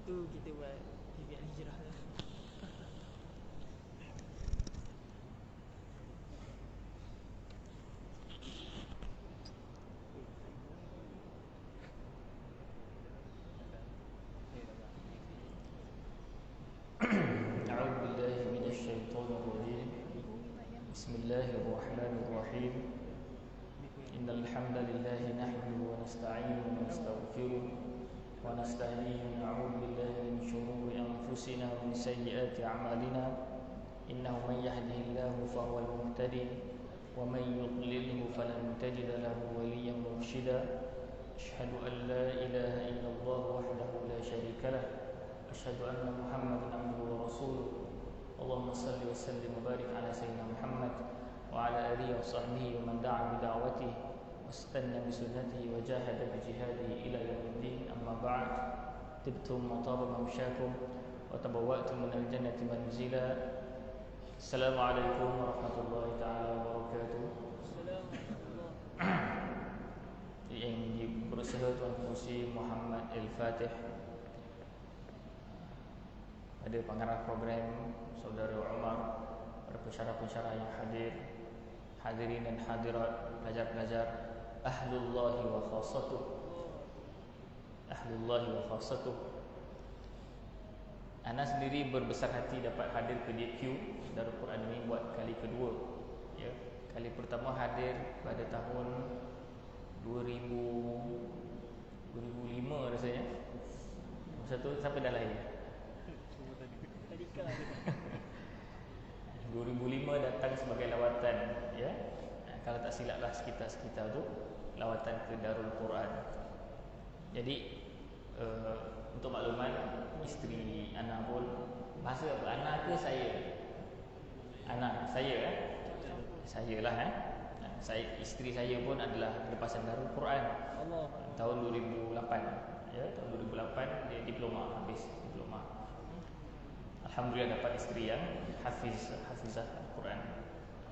tu kita buat TV Al-Hijrah lah. أعوذ بالله من الشيطان الرجيم بسم الله الرحمن الرحيم إن الحمد لله نحمده ونستعينه ونستغفره ونستهديه ونعوذ بالله من شرور أنفسنا ومن سيئات أعمالنا إنه من يهده الله فهو المهتدي ومن يضلله فلن تجد له وليا مرشدا أشهد أن لا إله إلا الله وحده لا شريك له أشهد أن محمدا عبده ورسوله اللهم صل وسلم وبارك على سيدنا محمد وعلى آله وصحبه ومن دعا بدعوته واستنى بسنته وجاهد بجهاده إلى يوم الدين أما بعد طبتم وطاب ممشاكم وتبوأتم من الجنة منزلا السلام عليكم ورحمة الله تعالى وبركاته. Yang berusaha Tuan Fauzi Muhammad Al-Fatih, ada pengarah program Saudara Umar, para pensyarah-pensyarah yang hadir, hadirin dan hadirat, pelajar-pelajar Ahlullahi wa Khassatuh, Ahlullahi wa Khassatuh. Ana sendiri berbesar hati dapat hadir ke DQ Darul Quran ini buat kali kedua. Ya, kali pertama hadir pada tahun 2005 rasanya. Masa tu siapa dah lahir? 2005 datang sebagai lawatan, ya. Kalau tak silaplah sekitar tu lawatan ke Darul Quran. Jadi untuk makluman, isteri Ana pun bahasa apa? Ana ke saya? Ana, saya Saya lah saya, isteri saya pun adalah lepasan Darul Quran tahun 2008. Ya, tahun 2008 dia diploma, habis diploma. Alhamdulillah dapat isteri yang hafizah Al-Quran.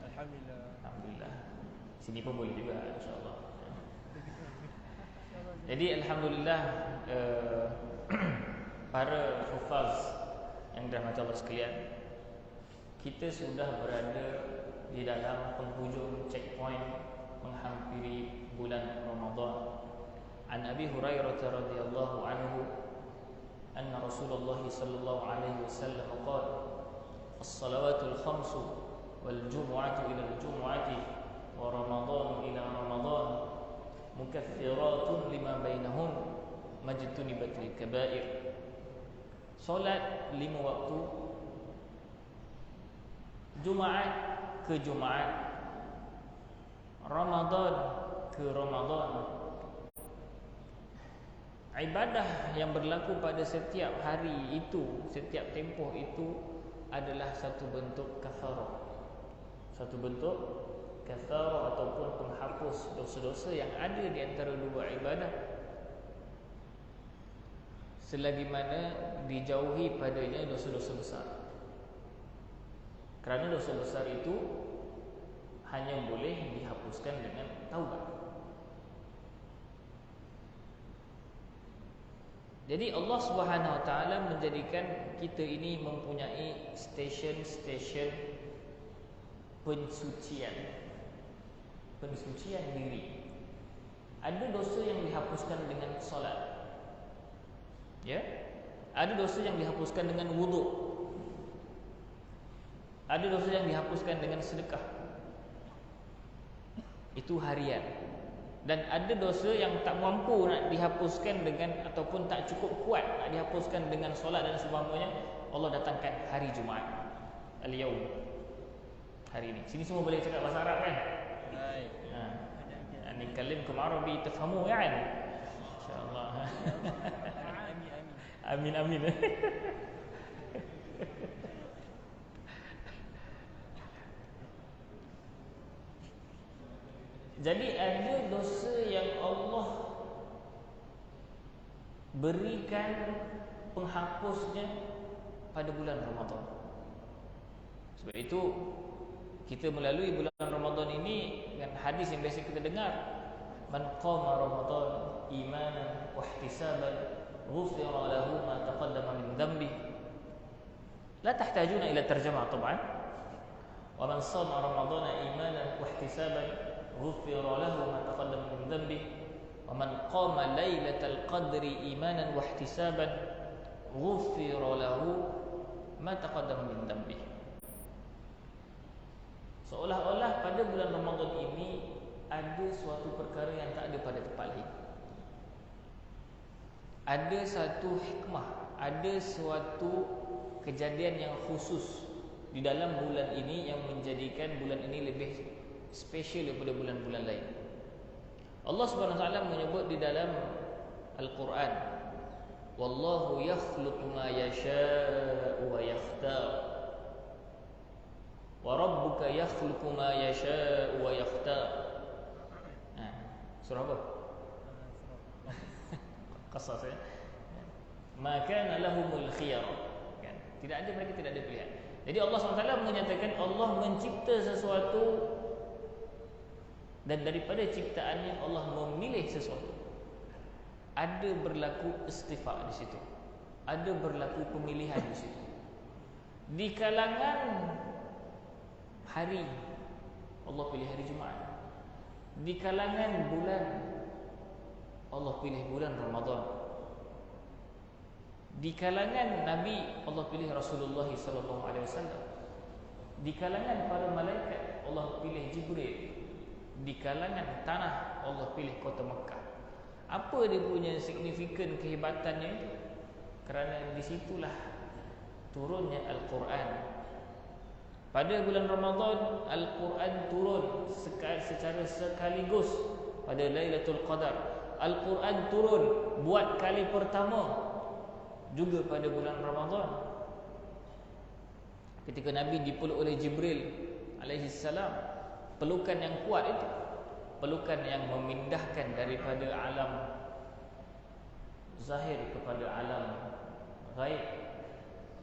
Alhamdulillah. Sini pun boleh juga, insya-Allah. Jadi alhamdulillah, para hufaz yang dirahmati Allah sekalian, kita sudah berada di dalam penghujung checkpoint menghampiri bulan Ramadan. An Abi Hurairah radhiyallahu anhu أن رسول الله صلى الله عليه وسلم قال الصلوات الخمس والجمعة إلى الجمعة ورمضان إلى رمضان مكفرات لما بينهن ما اجتنبت الكبائر. Solat 5 waktu, Jumaat ke Jumaat, Ramadan ke Ramadan. Ibadah yang berlaku pada setiap hari itu, setiap tempoh itu adalah satu bentuk kafarah. Satu bentuk kafarah ataupun penghapus dosa-dosa yang ada di antara dua ibadah, selagi mana dijauhi padanya dosa-dosa besar. Kerana dosa besar itu hanya boleh dihapuskan dengan taubat. Jadi Allah Subhanahu Wa Taala menjadikan kita ini mempunyai stesen-stesen pensucian diri. Ada dosa yang dihapuskan dengan solat, ya. Ada dosa yang dihapuskan dengan wuduk. Ada dosa yang dihapuskan dengan sedekah. Itu harian. Dan ada dosa yang tak mampu nak dihapuskan dengan, ataupun tak cukup kuat nak dihapuskan dengan solat dan sebagainya. Allah datangkan hari Jumaat, al-yaum, hari ini. Sini semua boleh cakap bahasa Arab kan? Baik. Ani kalimkum Arabi tafhamu kan? Insya-Allah. Amin amin. Jadi ada dosa yang Allah berikan penghapusnya pada bulan Ramadan. Sebab itu kita melalui bulan Ramadan ini dengan hadis yang biasa kita dengar, man qama Ramadan imanan wa ihtisaban ghufira lahu ma taqaddama min dhanbi. La tahtajuna ila tarjamah طبعا. Wa man shama ramadhana imanan wa ihtisaban ghufira lahu ma taqaddama min dhanbi. Wa man qama lailatal qadri imanan wa ihtisaban ghufira lahu ma taqaddama min dhanbi. Seolah-olah pada bulan Ramadan ini ada suatu perkara yang tak ada pada tempat lain. Ada satu hikmah, ada suatu kejadian yang khusus di dalam bulan ini yang menjadikan bulan ini lebih spesial daripada bulan-bulan lain. Allah Subhanahu wa taala menyebut di dalam Al-Quran, wallahu yakhluqu ma yasha'u wa yakhtar. Wa rabbuka yakhluqu ma yasha'u wa yakhtar. Surah apa? Qasas ya. Maka lahumul khiyarah. Kan? Tidak ada, mereka tidak ada pilihan. Jadi Allah SWT menyatakan Allah mencipta sesuatu dan daripada ciptaannya Allah memilih sesuatu. Ada berlaku istifa di situ. Ada berlaku pemilihan di situ. Di kalangan hari Allah pilih hari Jumaat. Di kalangan bulan Allah pilih bulan Ramadan. Di kalangan Nabi Allah pilih Rasulullah SAW. Di kalangan para malaikat Allah pilih Jibril. Di kalangan tanah Allah pilih kota Mekah. Apa dia punya signifikan kehebatannya itu? Kerana disitulah turunnya Al-Quran. Pada bulan Ramadan Al-Quran turun secara sekaligus pada Lailatul Qadar. Al-Quran turun buat kali pertama juga pada bulan Ramadan. Ketika Nabi dipeluk oleh Jibril alaihi salam, pelukan yang kuat itu, pelukan yang memindahkan daripada alam zahir kepada alam ghaib,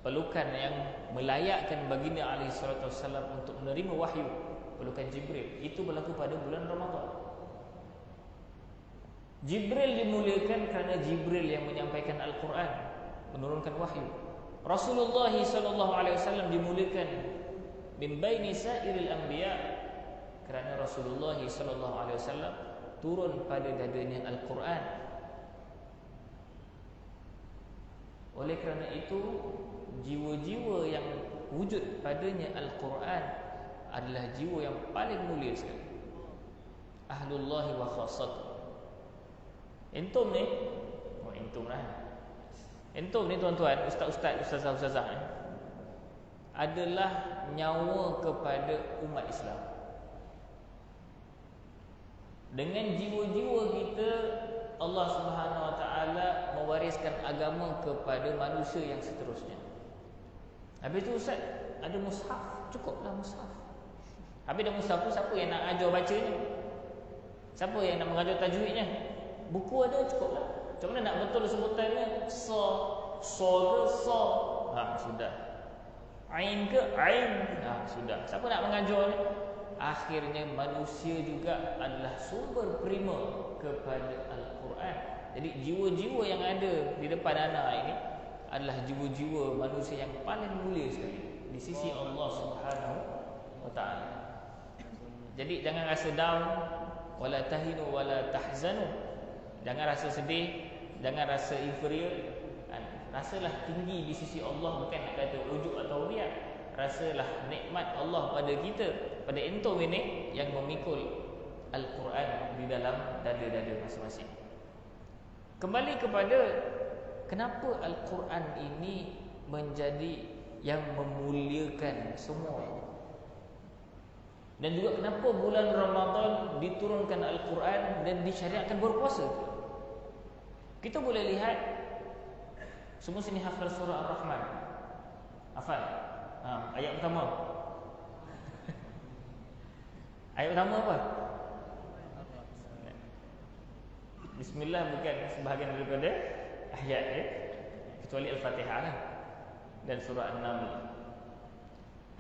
pelukan yang melayakkan baginda alaihi salatu wassalam untuk menerima wahyu, pelukan Jibril. Itu berlaku pada bulan Ramadan. Jibril dimuliakan kerana Jibril yang menyampaikan Al-Quran, menurunkan wahyu. Rasulullah SAW dimuliakan min baini sairil anbiya kerana Rasulullah SAW turun pada dadanya Al-Quran. Oleh kerana itu, jiwa-jiwa yang wujud padanya Al-Quran adalah jiwa yang paling mulia sekali. Ahlullahi wa khassatuh. Entum ni, entum lah. Entum ni tuan-tuan, ustaz-ustaz, ustazah-ustazah adalah nyawa kepada umat Islam. Dengan jiwa-jiwa kita, Allah Subhanahu Wa Taala mewariskan agama kepada manusia yang seterusnya. Habis tu ustaz, ada mushaf, cukuplah mushaf. Habis dah mushaf tu, siapa yang nak ajar bacanya? Siapa yang nak mengajar tajwidnya? Buku ada, cukuplah. Macam mana nak betul sebutannya? Sa ke sa? Sudah. Ain ke ain? Sudah. Siapa nak mengajarnya? Akhirnya manusia juga adalah sumber prima kepada Al-Quran. Jadi jiwa-jiwa yang ada di depan anak ini adalah jiwa-jiwa manusia yang paling mulia sekali di sisi Allah Subhanahu Wa Taala. Jadi jangan rasa down, wala tahinu wala tahzanu. Jangan rasa sedih, jangan rasa inferior. Rasalah tinggi di sisi Allah, bukan nak kata ujub atau riak. Rasalah nikmat Allah pada kita, pada entum ini yang memikul Al-Quran di dalam dada-dada masing-masing. Kembali kepada kenapa Al-Quran ini menjadi yang memuliakan semua. Dan juga kenapa bulan Ramadan diturunkan Al-Quran dan disyariatkan berpuasa. Kita boleh lihat, semua sini hafal surah Ar-Rahman. Hafal? Ayat pertama. Ayat pertama apa? Bismillah bukan sebahagian daripada ayat kecuali Al-Fatihah lah, dan surah An-Naml.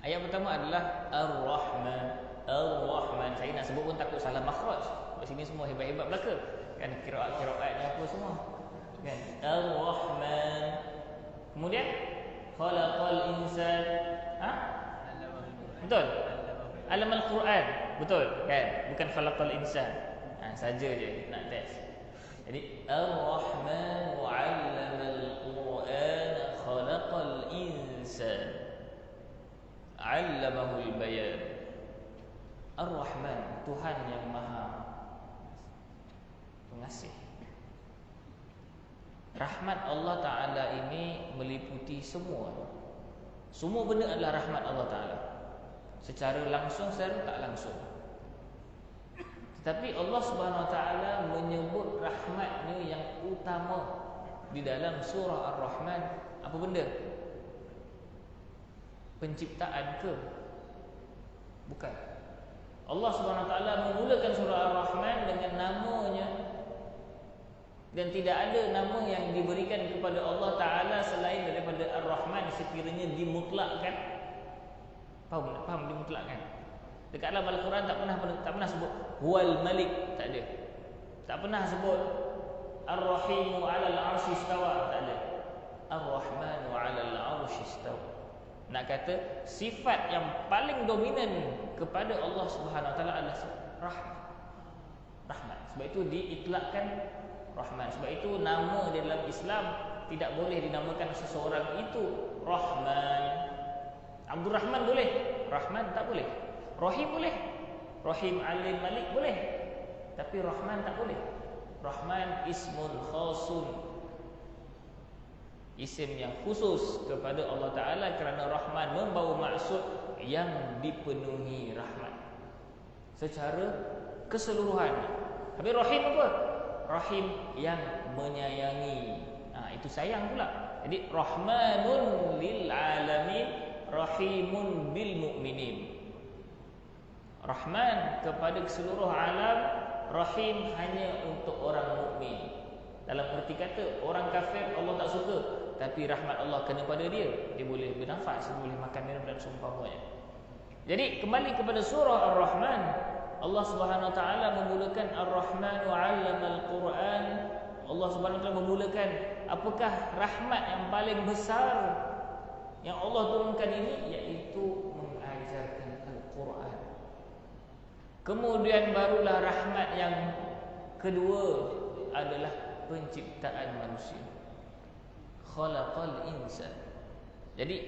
Ayat pertama adalah Ar-Rahman. Ar-Rahman. Saya nak sebut pun takut salah makhraj. Kat sini semua hebat-hebat belaka. Kan kiraat-kiraatnya apa semua. Kan? Ar-Rahman. Kemudian khalaqal insan. Ha? Betul. Alamal Quran. Betul kan? Bukan khalaqal insan. Saja je nak test. Jadi Ar-Rahman 'allamal Quran khalaqal insan 'allamahul bayan. Ar-Rahman, Tuhan yang Maha Pengasih. Rahmat Allah Ta'ala ini meliputi semua. Semua benda adalah rahmat Allah Ta'ala, secara langsung, secara tak langsung. Tetapi Allah Subhanahu Wa Ta'ala menyebut rahmatnya yang utama di dalam surah Ar-Rahman. Apa benda? Penciptaan ke? Bukan. Allah Subhanahu Wa Ta'ala memulakan surah Ar-Rahman dengan namanya, dan tidak ada nama yang diberikan kepada Allah Ta'ala selain daripada Ar-Rahman sekiranya dimutlakkan. Faham dimutlakkan? Dekat dalam Al-Quran tak pernah sebut Huwal Malik, tak ada. Tak pernah sebut Ar-Rahimu 'alal 'arsy istawa, tak ada. Ar-Rahmanu 'alal 'arsy istawa. Nak kata sifat yang paling dominan kepada Allah Subhanahu Wa Taala adalah rahmat. Sebab itu diitlakkan Rahman. Sebab itu nama di dalam Islam tidak boleh dinamakan seseorang itu Rahman. Abdul Rahman boleh, Rahman tak boleh. Rahim boleh, Rahim Alim Malik boleh, tapi Rahman tak boleh. Rahman ismun khasun, isim yang khusus kepada Allah Ta'ala, kerana Rahman membawa maksud yang dipenuhi rahmat secara keseluruhan. Habis Rahim apa? Rahim yang menyayangi. Itu sayang pula. Jadi Rahmanun lil alamin, Rahimun bil mu'minin. Rahman kepada seluruh alam, Rahim hanya untuk orang mukmin. Dalam erti kata, orang kafir Allah tak suka, tapi rahmat Allah kena pada dia. Dia boleh bernafas, dia boleh makan minum dan seumpamanya. Jadi kembali kepada surah Ar-Rahman, Allah Subhanahu Wa Taala memulakan Ar-Rahman wa 'allamal Quran. Allah Subhanahu Wa Taala memulakan, apakah rahmat yang paling besar yang Allah turunkan ini, iaitu mengajarkan Al-Quran. Kemudian barulah rahmat yang kedua adalah penciptaan manusia. Khalaqal insan. Jadi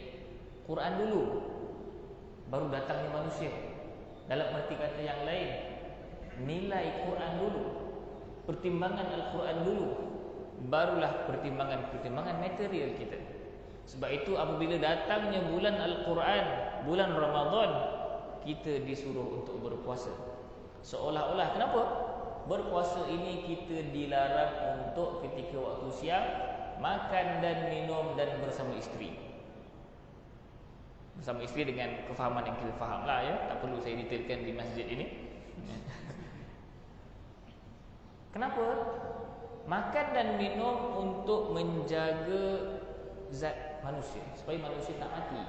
Quran dulu, baru datangnya manusia. Dalam arti kata yang lain, nilai Quran dulu, pertimbangan Al-Quran dulu, barulah pertimbangan material kita. Sebab itu apabila datangnya bulan Al-Quran, bulan Ramadan, kita disuruh untuk berpuasa. Seolah-olah, kenapa? Berpuasa ini kita dilarang untuk ketika waktu siang makan dan minum dan bersama isteri. Bersama isteri dengan kefahaman yang kita fahamlah ya, tak perlu saya detailkan di masjid ini. Kenapa? Makan dan minum untuk menjaga zat manusia, supaya manusia tak mati.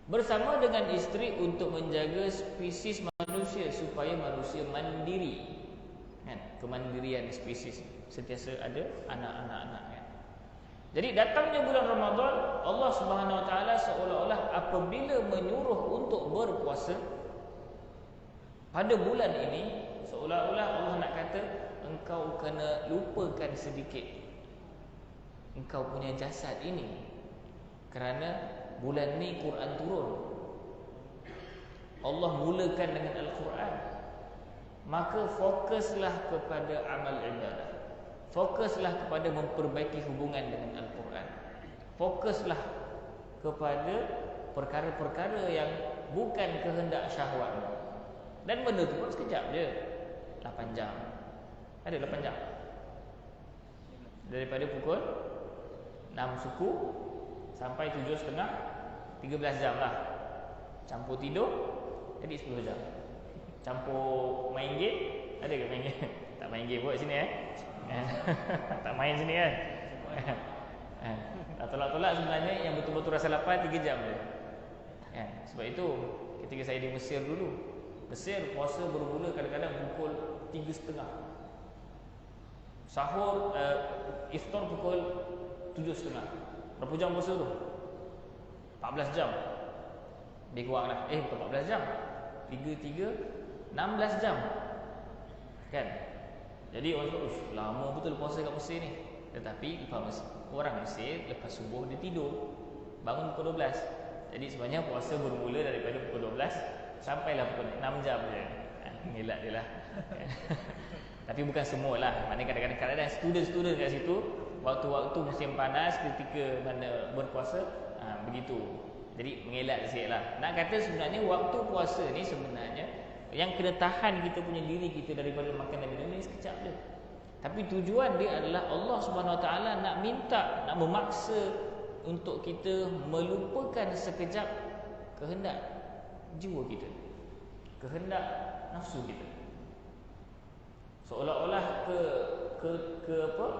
Bersama dengan isteri untuk menjaga spesies manusia, supaya manusia mandiri. Kan? Kemandirian spesies, sentiasa ada anak-anak kan. Jadi datangnya bulan Ramadan, Allah Subhanahu Wa Taala seolah-olah apabila menyuruh untuk berpuasa pada bulan ini, seolah-olah Allah nak kata, engkau kena lupakan sedikit engkau punya jasad ini, kerana bulan ni Quran turun. Allah mulakan dengan Al-Quran. Maka fokuslah kepada amal ibadah. Fokuslah kepada memperbaiki hubungan dengan Al-Quran. Fokuslah kepada perkara-perkara yang bukan kehendak syahwat. Dan benda tu pun sekejap je, 8 jam. Ada 8 jam. Daripada pukul 6 suku sampai 7.30, 13 jam lah. Campur tidur, jadi 10 jam. Campur main game, ada ke main game? Tak main game buat sini tak main sini kan. Tak tolak-tolak sebenarnya yang betul-betul rasa lapar 3 jam je. Sebab itu ketika saya di Mesir dulu, Mesir puasa bermula kadang-kadang pukul 3.30. Sahur, iftar pukul 7.30. Berapa jam puasa tu? 14 jam. Lebih kurang lah. Bukan 14 jam. 16 jam. Kan? Jadi orang kata, lama betul puasa kat Mesir ni. Tetapi orang Mesir lepas subuh dia tidur, bangun pukul 12. Jadi sebenarnya puasa bermula daripada pukul 12 sampailah pukul 6 jam je. Ngelak dia lah. Tapi bukan semua lah. Maknanya kadang-kadang student-student kat situ, waktu-waktu musim panas ketika mana berpuasa, begitu. Jadi mengelak sikit lah. Nak kata sebenarnya waktu puasa ni sebenarnya yang kena tahan kita punya diri kita daripada makan dan minum ni sekejap je. Tapi tujuan dia adalah Allah Subhanahu Wa Taala nak minta, nak memaksa untuk kita melupakan sekejap kehendak jiwa kita, kehendak nafsu kita. Seolah-olah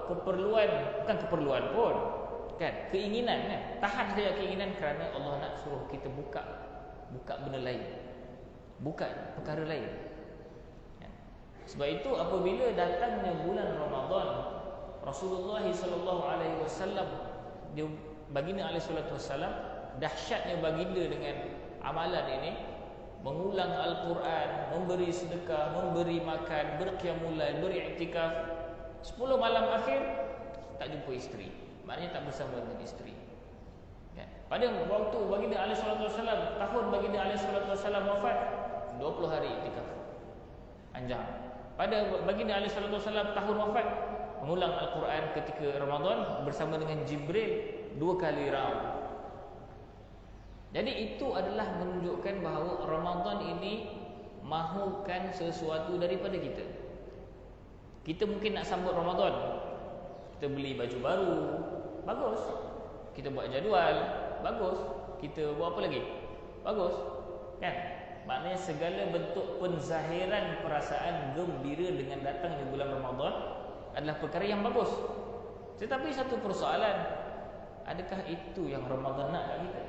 keperluan, bukan keperluan pun, kan, keinginan kan. Tahan saja keinginan kerana Allah nak suruh kita buka benda lain, buka perkara lain. Sebab itu apabila datangnya bulan Ramadan, Rasulullah sallallahu alaihi wasallam, dia baginda alaihi salatu wasallam, dahsyatnya baginda dengan amalan ini, mengulang Al-Quran, memberi sedekah, memberi makan, berqiyamul lail, beriktikaf. 10 malam akhir tak jumpa isteri. Maknanya tak bersama dengan isteri. Ya. Pada waktu baginda alaihi salatu wasallam, tahun baginda alaihi salatu wasallam wafat, 20 hari iktikaf. Panjang. Pada baginda alaihi salatu wasallam tahun wafat, mengulang Al-Quran ketika Ramadan bersama dengan Jibril 2 kali round. Jadi itu adalah menunjukkan bahawa Ramadan ini mahukan sesuatu daripada kita. Kita mungkin nak sambut Ramadan, kita beli baju baru, bagus. Kita buat jadual, bagus. Kita buat apa lagi? Bagus. Kan? Maknanya segala bentuk penzahiran perasaan gembira dengan datangnya bulan Ramadan adalah perkara yang bagus. Tetapi satu persoalan, adakah itu yang Ramadan nak kat kita?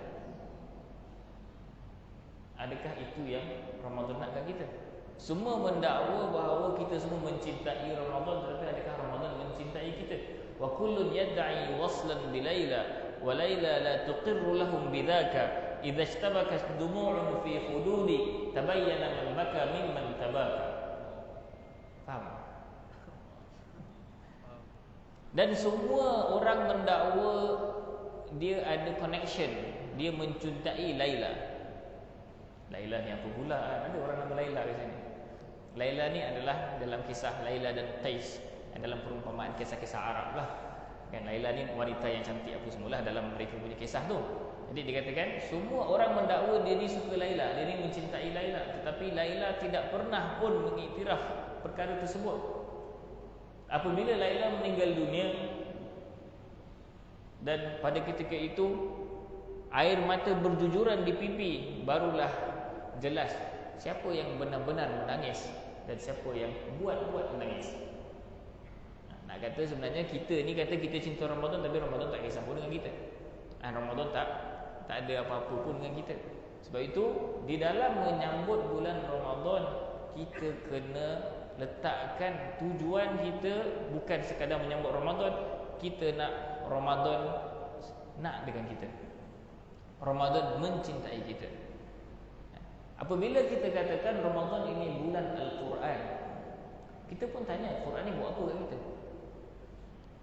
Adakah itu yang Ramadan nak kat kita? Semua mendakwa bahawa kita semua mencintai Ramadan, tetapi adakah Ramadan mencintai kita? Wa kullun yad'i waslan bi Laila wa Laila la tuqirru lahum bidzaka idza ishtabaka dumu'un fi hududi tabayyana man baka mimman tabaka. Faham? Dan semua orang mendakwa dia ada connection, dia mencintai Laila. Laila ni apa pula? Ada orang nama Laila di sini. Laila ni adalah dalam kisah Laila dan Qais, dalam perumpamaan kisah-kisah Arab lah. Kan, Laila ni wanita yang cantik apa semualah dalam mereka punya kisah tu. Jadi dikatakan semua orang mendakwa dia ni suka Laila, dia ni mencintai Laila, tetapi Laila tidak pernah pun mengiktiraf perkara tersebut. Apabila Laila meninggal dunia dan pada ketika itu air mata berjujuran di pipi, barulah jelas siapa yang benar-benar menangis dan siapa yang buat-buat menangis. Nak kata sebenarnya kita ni kata kita cinta Ramadan, tapi Ramadan tak kisah pun dengan kita. Ramadan tak ada apa-apa pun dengan kita. Sebab itu di dalam menyambut bulan Ramadan, kita kena letakkan tujuan kita bukan sekadar menyambut Ramadan. Kita nak Ramadan nak dengan kita, Ramadan mencintai kita. Apabila kita katakan Ramadan ini bulan Al-Quran, kita pun tanya, Quran ni buat apa kat kita?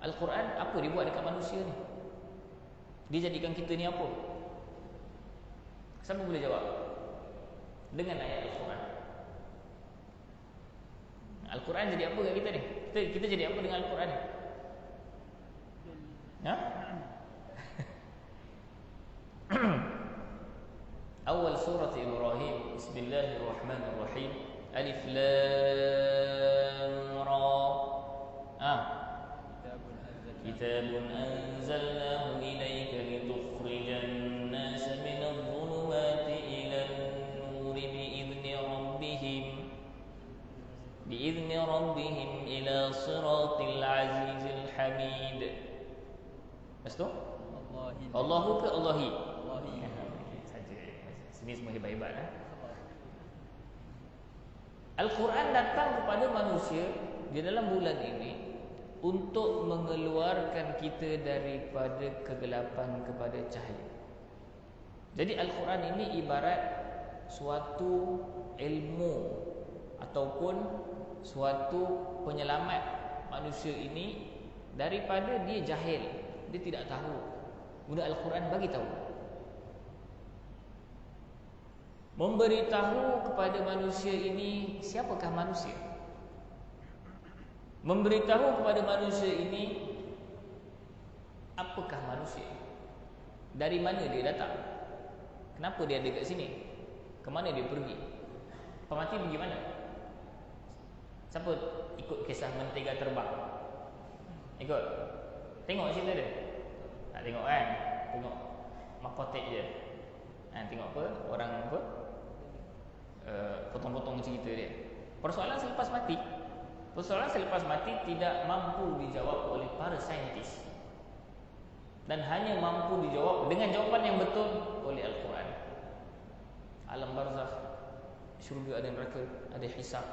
Al-Quran apa dia buat dekat manusia ni? Dia jadikan kita ni apa? Siapa boleh jawab? Dengan ayat Al-Quran. Al-Quran jadi apa kat kita ni? Kita jadi apa dengan Al-Quran ni? Ha? Awal surah Ibrahim, Bismillahirrahmanirrahim. Alif Lam Ra. Kitabun anzalnahu ilayka litukhrijan nasa minadh dhulumati ilan nuri bi'izni rabbihim ila siratil azizil hamid. Lepas tu? Allahu ke Allahi? Saja. Sini semua hebat-hebat lah. Al-Quran datang kepada manusia di dalam bulan ini untuk mengeluarkan kita daripada kegelapan kepada cahaya. Jadi Al-Quran ini ibarat suatu ilmu ataupun suatu penyelamat manusia ini daripada dia jahil, dia tidak tahu. Guna Al-Quran bagi tahu, memberitahu kepada manusia ini siapakah manusia, memberitahu kepada manusia ini apakah manusia, dari mana dia datang, kenapa dia ada kat sini, ke mana dia pergi, pemati pergi mana. Siapa ikut kisah mentega terbang? Ikut? Tengok cerita dia? Tak tengok kan? Tengok makotek je. Tengok apa? Orang apa? Potong-potong cerita dia. Persoalan selepas mati, persoalan selepas mati tidak mampu dijawab oleh para saintis, dan hanya mampu dijawab dengan jawapan yang betul oleh Al-Quran. Alam barzakh, syurga ada neraka, ada hisab.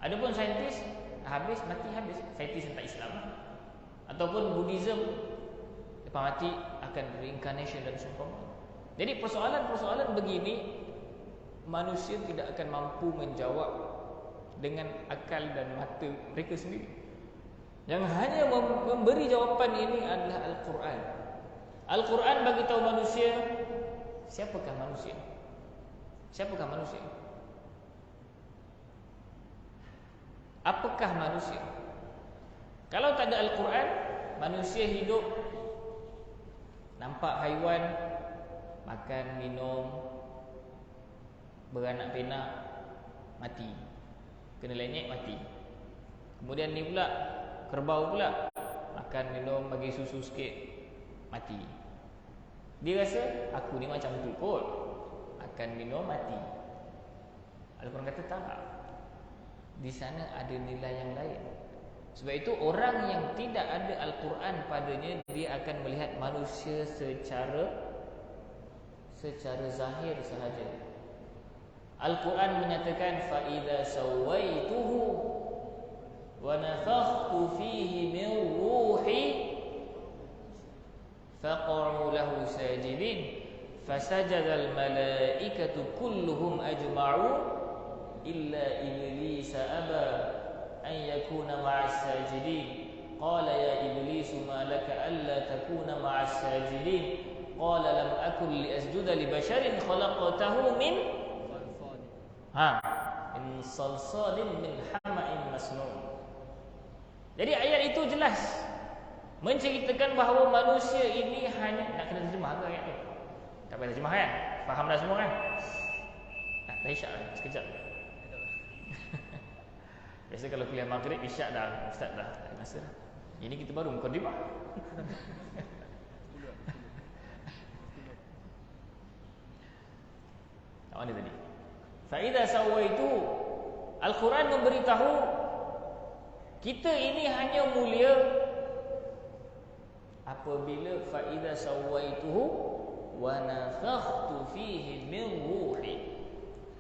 Adapun saintis, habis mati habis. Saintis yang tak Islam ataupun Buddhism, lepas mati akan reincarnation dan seumpama. Jadi persoalan-persoalan begini manusia tidak akan mampu menjawab dengan akal dan mata mereka sendiri. Yang hanya memberi jawapan ini adalah Al-Quran. Al-Quran bagi tahu manusia siapakah manusia. Siapakah manusia? Apakah manusia? Kalau tak ada Al-Quran, manusia hidup nampak haiwan, makan, minum, beranak pinak, mati. Kena lenyek, mati. Kemudian ni pula, kerbau pula, makan, minum, bagi susu sikit, mati. Dia rasa aku ni macam tu kot, makan, minum, mati. Al-Quran kata tak, di sana ada nilai yang lain. Sebab itu orang yang tidak ada Al-Quran padanya, dia akan melihat manusia secara zahir sahaja. Al-Quran menyatakan fa idza sawaituhu wa nafakhtu fihi min ruhi faq'u lahu sajidin fasajada al-malaikatu kulluhum ajma'un illa iblis aba an yakuna ma'as sajidin qala ya iblis ma laka alla takuna ma'as sajidin qala lam akul li asjuda li basharin khalaqtahu min salsalin min hama'in masnun. Jadi ayat itu jelas menceritakan bahawa manusia ini hanya, nak kena terjemah ke ayat ni? Tak payah terjemah kan? Faham dah semua kan? Dah isyak dah, sekejap. Biasa kalau kuliah maghrib, isyak dah, ustaz dah, tak rasa dah. Ini kita baru mukadimah. Tak mana tadi? Fa idza sawaitu, Al-Quran memberitahu kita ini hanya mulia apabila fa idza sawaituhu wa nafakhtu fihi min ruhi,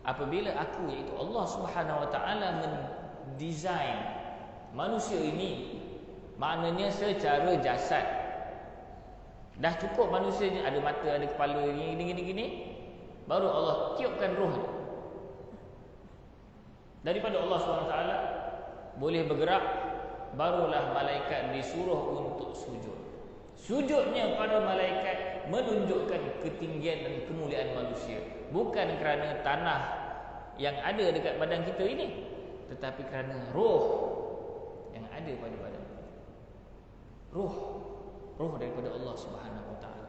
apabila aku, iaitu Allah Subhanahu wa taala, mendesain manusia ini, maknanya secara jasad. Dah cukup manusia ni ada mata, ada kepala, gini, baru Allah tiupkan roh daripada Allah SWT boleh bergerak, barulah malaikat disuruh untuk sujud. Sujudnya pada malaikat menunjukkan ketinggian dan kemuliaan manusia, bukan kerana tanah yang ada dekat badan kita ini, tetapi kerana roh yang ada pada badan. Roh daripada Allah Subhanahu Wa Taala.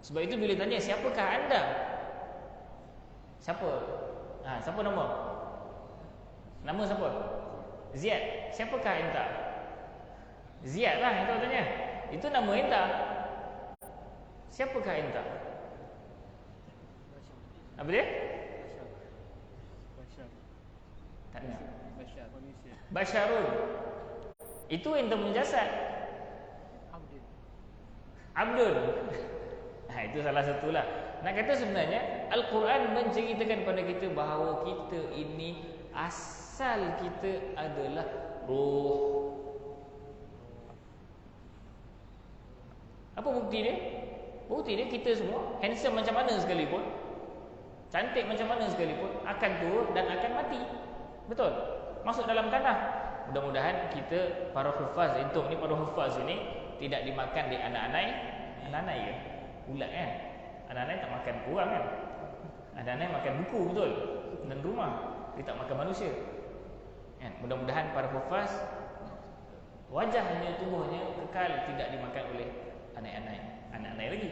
Sebab itu bila tanya siapakah anda? Siapa? Siapa nama? Nama siapa? Ziyad. Siapakah enta? Ziyad lah yang kau tanya. Itu nama enta. Siapakah enta? Apa dia? Tak nak. Basyarun. Itu enta punya jasad. Abdul. Itu salah satulah. Nak kata sebenarnya Al-Quran menceritakan pada kita bahawa kita ini asal kita adalah roh. Apa bukti dia? Bukti dia kita semua handsome macam mana sekalipun, cantik macam mana sekalipun, akan tua dan akan mati. Betul? Masuk dalam tanah. Mudah-mudahan kita para hufaz, entuk ni para hufaz ini tidak dimakan di anak-anak. Anak-anak ke? Ulat kan? Anak-anak tak makan kurang kan? Anak-anak makan buku, betul? Dan rumah. Dia tak makan manusia kan? Mudah-mudahan para hufaz wajahnya, tubuhnya kekal tidak dimakan oleh anak-anak lagi,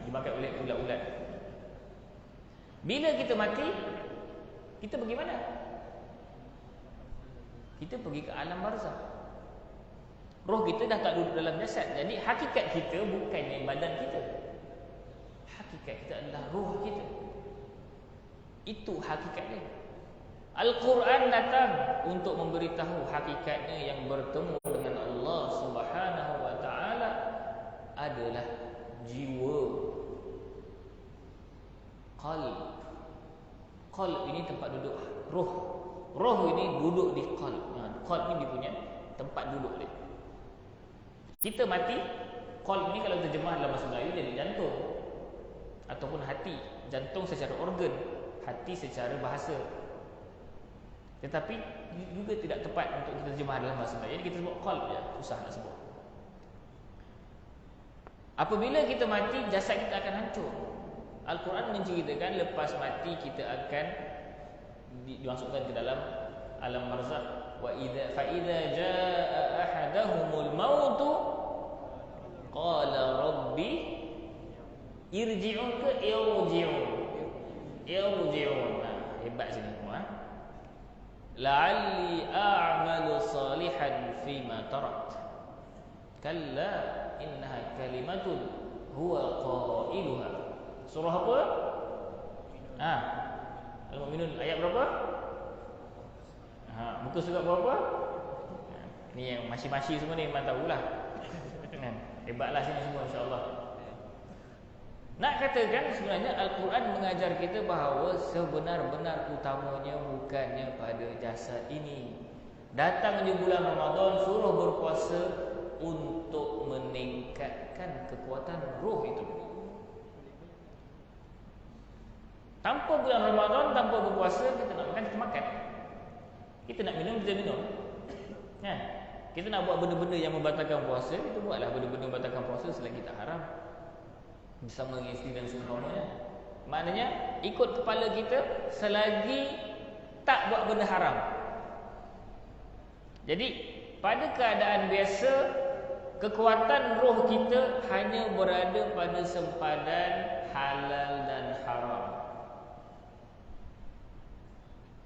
dimakan oleh ulat-ulat. Bila kita mati, kita pergi mana? Kita pergi ke alam barzakh. Roh kita dah tak duduk dalam jasad. Jadi hakikat kita bukannya badan kita. Hakikat kita adalah roh kita. Itu hakikatnya. Al-Quran datang untuk memberitahu hakikatnya yang bertemu dengan Allah Subhanahu wa taala adalah jiwa. Qalb. Qalb ini tempat duduk roh. Roh ini duduk di qalb. Qalb ni dia punya tempat duduk dia. Kita mati, qalb ni kalau terjemah dalam bahasa Melayu jadi jantung ataupun hati. Jantung secara organ, hati secara bahasa. Tetapi juga tidak tepat untuk kita terjemah dalam bahasa Melayu. Jadi kita sebut qalb je, susah nak sebut. Apabila kita mati, jasad kita akan hancur. Al-Quran menceritakan lepas mati kita akan dimasukkan ke dalam alam barzakh. Wa idza fa idza jaa ahadahumul maut qala rabbi irji'un ke irji'un. Hebat sini semua. La'alli a'malu salihan fima tarat. Kalla innaha kalimatun huwa qailuha. Surah apa? Al-Mu'minun ayat berapa? Muka surat berapa? Ni yang masih-masih semua ni memang tahulah. Kan? Hebatlah sini semua insya-Allah. Nak katakan sebenarnya Al-Quran mengajar kita bahawa sebenar-benar utamanya bukannya pada jasad ini. Datangnya bulan Ramadan suruh berpuasa untuk meningkatkan kekuatan roh itu. Tanpa bulan Ramadan, tanpa berpuasa, kita nak makan, kita makan. Kita nak minum, kita minum. Kan? Kita nak buat benda-benda yang membatalkan puasa, kita buatlah benda-benda membatalkan puasa selagi tak haram. Bersama dengan isteri dan seumpamanya. Maknanya ikut kepala kita selagi tak buat benda haram. Jadi pada keadaan biasa, kekuatan roh kita hanya berada pada sempadan halal dan haram.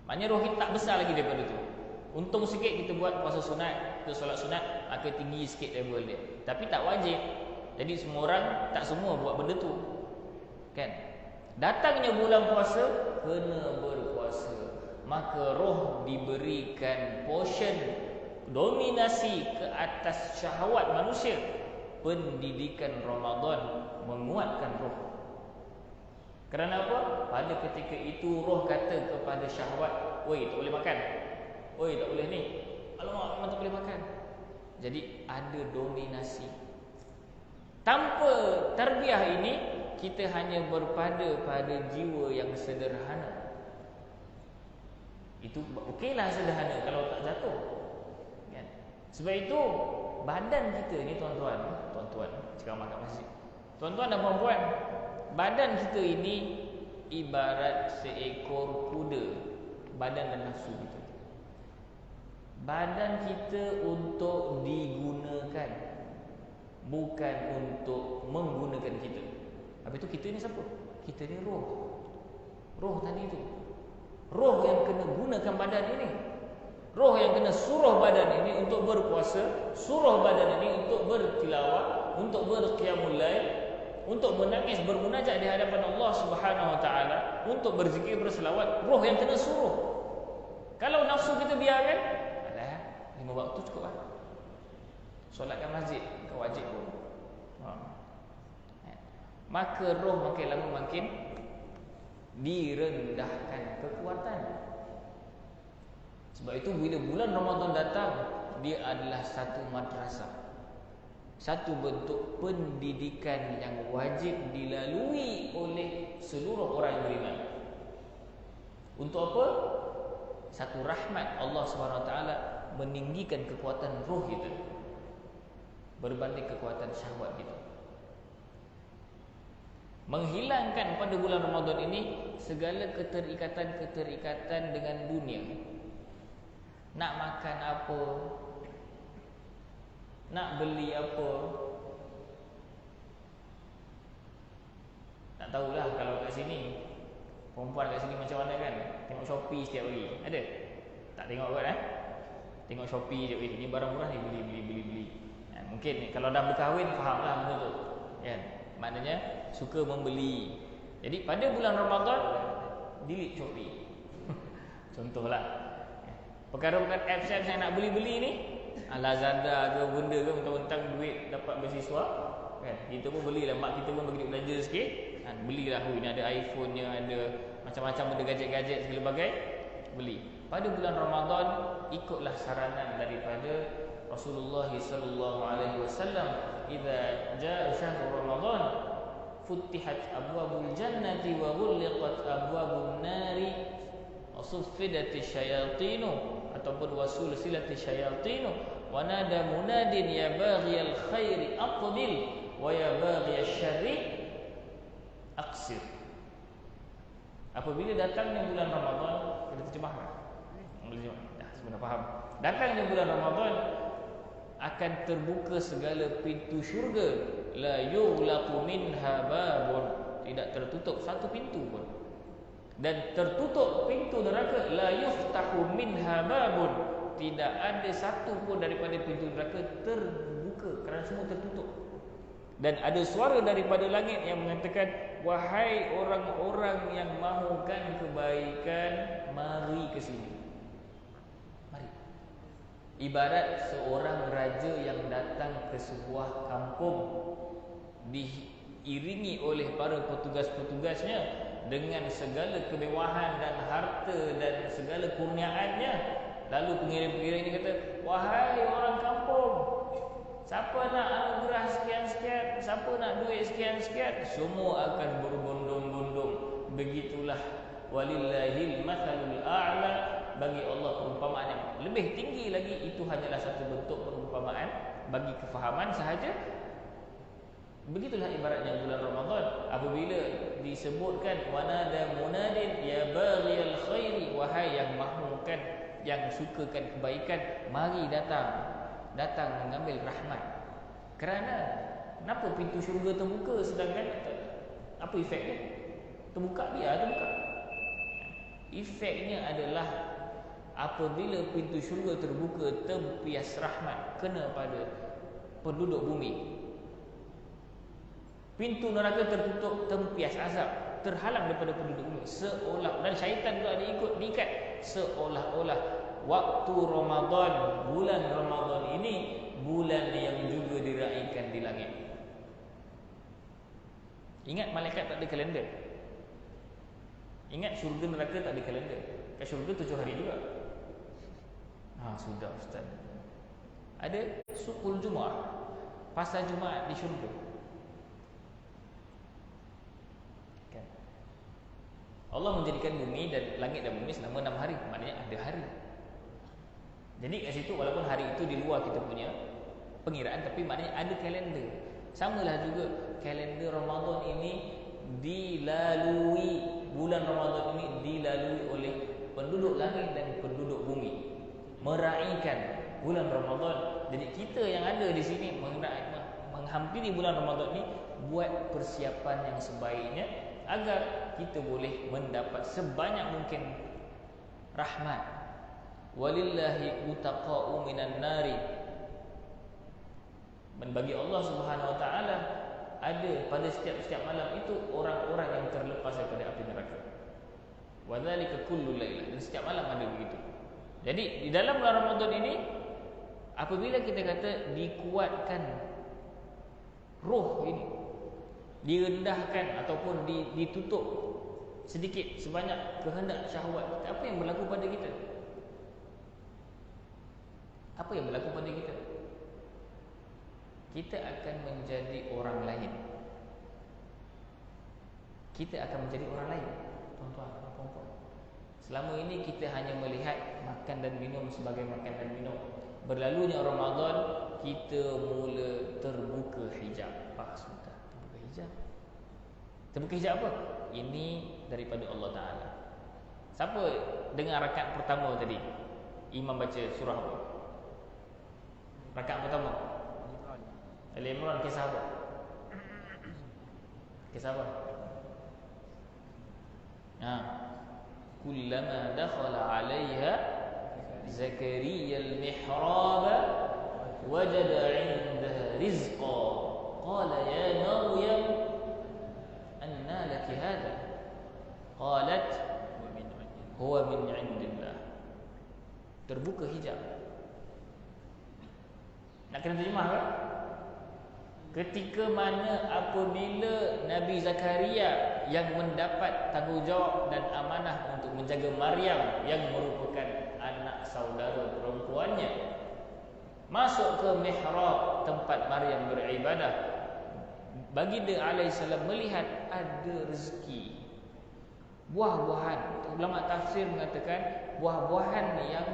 Maknanya roh kita tak besar lagi daripada tu. Untung sikit kita buat puasa sunat, kita solat sunat, akan tinggi sikit level dia. Tapi tak wajib. Jadi semua orang, tak semua buat benda tu. Kan? Datangnya bulan puasa, kena berpuasa. Maka roh diberikan portion dominasi ke atas syahwat manusia. Pendidikan Ramadan menguatkan roh. Kerana apa? Pada ketika itu roh kata kepada syahwat, "Oi, tak boleh makan. Oi, tak boleh ni. Alamak, memang tak boleh makan." Jadi ada dominasi. Tanpa tarbiyah ini, kita hanya berpada pada jiwa yang sederhana. Itu okeylah sederhana kalau tak jatuh. Kan? Sebab itu badan kita ni tuan-tuan, ceramah kat masjid. Tuan-tuan dan puan-puan, badan kita ini ibarat seekor kuda, badan dan nafsu kita. Badan kita untuk digunakan, bukan untuk menggunakan kita. Habis tu kita ni siapa? Kita ni roh. Roh tadi tu. Roh yang kena gunakan badan ini. Roh yang kena suruh badan ini untuk berpuasa, suruh badan ini untuk bertilawah, untuk berqiyamul lail, untuk menangis bermunajat di hadapan Allah Subhanahu wa taala, untuk berzikir berselawat. Roh yang kena suruh. Kalau nafsu kita biarkan, alah 5 waktu cukup lah. Solatkan masjid bukan wajib pun. Maka roh makin lama makin direndahkan kekuatan. Sebab itu bila bulan Ramadan datang, dia adalah satu madrasah. satu bentuk pendidikan yang wajib dilalui oleh seluruh orang yang beriman. Untuk apa? Satu rahmat Allah SWT meninggikan kekuatan roh kita berbanding kekuatan syahwat kita. Menghilangkan pada bulan Ramadan ini segala keterikatan-keterikatan dengan dunia. Nak makan apa, nak beli apa, tak tahulah. Kalau kat sini, perempuan kat sini macam mana kan? Tengok Shopee setiap hari. Ada? Tak tengok kot Tengok Shopee setiap hari. Ni barang murah ni, beli. Mungkin kalau dah berkahwin fahamlah benda tu. Kan? Maknanya suka membeli. Jadi pada bulan Ramadan delete Shopee. Contohlah. Perkara-perkara apps yang nak beli-beli ni, Lazada ke benda ke, mentang-mentang duit dapat beasiswa kan, kita pun belilah. Mak kita pun bagi duit belanja sikit kan, belilah. Ni ada iPhone-nya, ada macam-macam benda gadget-gadget segala bagai, beli. Pada bulan Ramadan ikutlah saranan daripada Rasulullah sallallahu alaihi wasallam, idza jaa syahrul Ramadan futtihat abwabul jannati wa ghulliqat abwabun nari wa suffidatis syayatinu ataupun wasul silati syayatinu wa nada munadin ya baghiyal khairi aqbil wa ya baghiyasy syarri aqsir. Apabila datangnya bulan Ramadan, kita terjemahkan. Dah sebenarnya faham. Datangnya bulan Ramadan akan terbuka segala pintu syurga, la yughlaqu minha babun, tidak tertutup satu pintu pun. Dan tertutup pintu neraka, la yuftahu minha babun, tidak ada satu pun daripada pintu neraka terbuka kerana semua tertutup. Dan ada suara daripada langit yang mengatakan, wahai orang-orang yang mahukan kebaikan, mari ke sini. Mari. Ibarat seorang raja yang datang ke sebuah kampung, diiringi oleh para petugas-petugasnya dengan segala kemewahan dan harta dan segala kurniaannya. Lalu pengirim-pengirim ini kata, wahai orang kampung, siapa nak anugerah sekian-sekian, siapa nak duit sekian-sekian, semua akan berbondong-bondong. Begitulah walillahil mathalul a'la, bagi Allah perumpamaan yang lebih tinggi lagi. Itu hanyalah satu bentuk perumpamaan bagi kefahaman sahaja. Begitulah ibaratnya bulan Ramadan. Apabila disebutkan wanada munadin ya baghiyal khairi, wahai yang mahukan, yang sukakan kebaikan, mari datang mengambil rahmat. Kerana kenapa pintu syurga terbuka sedangkan apa efeknya? Terbuka, biar terbuka. Efeknya adalah apabila pintu syurga terbuka, tempias rahmat kena pada penduduk bumi. Pintu neraka tertutup, tempias azab terhalang daripada penduduk bumi. Seolah, dan syaitan juga diikat, seolah-olah waktu Ramadan, bulan Ramadan ini bulan yang juga diraikan di langit. Ingat malaikat tak ada kalender. Ingat syurga neraka tak ada kalender. Kat syurga 7 hari juga. Sudah ustaz. Ada sukul Jumaat, pasar Jumaat di syurga. Allah menjadikan bumi dan langit dan bumi selama 6 hari. Maknanya ada hari. Jadi kat situ walaupun hari itu di luar kita punya pengiraan, tapi maknanya ada kalender. Samalah juga kalender Ramadan ini dilalui, bulan Ramadan ini dilalui oleh penduduk langit dan penduduk bumi. Meraihkan bulan Ramadan. Jadi kita yang ada di sini menghampiri bulan Ramadan ini, buat persiapan yang sebaiknya agar kita boleh mendapat sebanyak mungkin rahmat. Walillahi utaqa'u minan nari, dan bagi Allah Subhanahu wa taala ada pada setiap malam itu orang-orang yang terlepas daripada api neraka. Wa dzalika kullu lailah, dan setiap malam ada begitu. Jadi di dalam bulan Ramadan ini, apabila kita kata dikuatkan roh ini, direndahkan ataupun ditutup sedikit sebanyak kehendak syahwat, apa yang berlaku pada kita? Apa yang berlaku pada kita? kita akan menjadi orang lain. Kita akan menjadi orang lain, tuan-tuan dan puan-puan. Selama ini kita hanya melihat makan dan minum sebagai makan dan minum. Berlalunya Ramadan, kita mula terbuka hijab. Sudah terbuka hijab. Terbuka hijab apa? Ini daripada Allah Ta'ala. Siapa dengar rakaat pertama tadi? Imam baca surah apa? Rakaat pertama Ali Imran, kisah apa? Kisah apa? Kullama dakhala 'alayha Zakaria al-mihrab wajada 'indaha rizqa qala ya Maryam anna laki hadha qalat huwa min 'indillah. Terbuka hijab. Nak kena terjemah kan? Ketika mana apabila Nabi Zakaria yang mendapat tanggungjawab dan amanah untuk menjaga Maryam yang merupakan anak saudara perempuannya, masuk ke mihrab tempat Maryam beribadah, baginda alaihissalam melihat ada rezeki, buah-buahan. Ulama tafsir mengatakan buah-buahan yang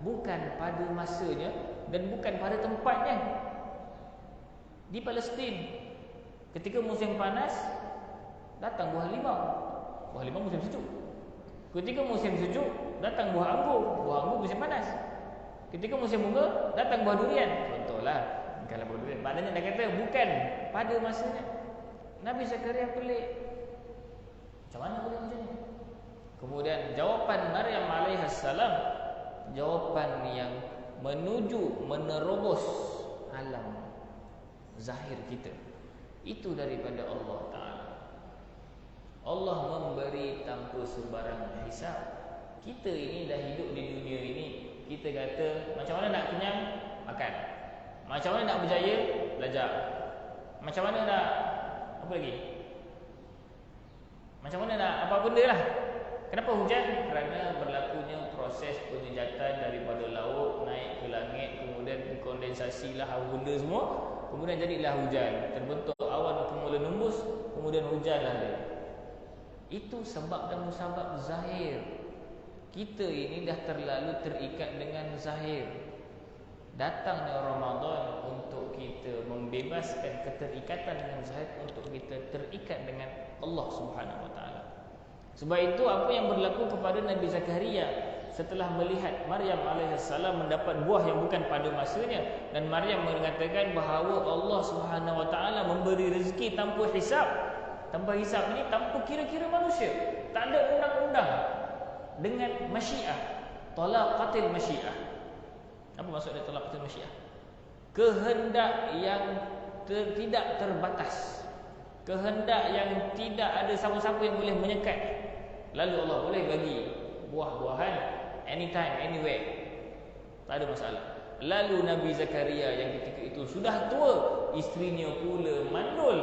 bukan pada masanya dan bukan pada tempatnya. Di Palestin ketika musim panas datang buah limau. Buah limau musim sejuk. Ketika musim sejuk datang buah anggur. Buah anggur musim panas. Ketika musim bunga datang buah durian. Contohlah, kalau buah durian, maknanya dia kata bukan pada masanya. Nabi Zakaria pelik. Macam mana boleh macam ni? Kemudian jawapan Maryam alaihissalam, jawapan yang menerobos alam zahir kita, itu daripada Allah Ta'ala. Allah memberi tanpa sebarang hisab. Kita ini dah hidup di dunia ini, kita kata macam mana nak kenyang, makan. Macam mana nak berjaya, belajar. Macam mana nak, apa lagi? Macam mana nak apa benda lah. Kenapa hujan? Kerana berlakunya proses penyejatan daripada laut naik ke langit, kemudian kondensasi lah benda semua, kemudian jadilah hujan. Terbentuk awan semula nembus, kemudian hujanlah dia. Itu sebab dan musabab zahir. Kita ini dah terlalu terikat dengan zahir. Datangnya Ramadan untuk kita membebaskan keterikatan dengan zahir, untuk kita terikat dengan Allah Subhanahu Wa Taala. Sebab itu apa yang berlaku kepada Nabi Zakaria setelah melihat Maryam alaihissalam mendapat buah yang bukan pada masanya, dan Maryam mengatakan bahawa Allah Subhanahu Wa Taala memberi rezeki tanpa hisab. Tanpa hisab ini tanpa kira-kira manusia. Tak ada undang-undang, dengan masyiah, talaqatil masyiah. Apa maksud dia talaqatil masyiah? Kehendak yang tidak terbatas, kehendak yang tidak ada siapa-siapa yang boleh menyekat. Lalu Allah boleh bagi buah-buahan anytime, anywhere, tak ada masalah. Lalu Nabi Zakaria yang ketika itu sudah tua, isterinya pula mandul,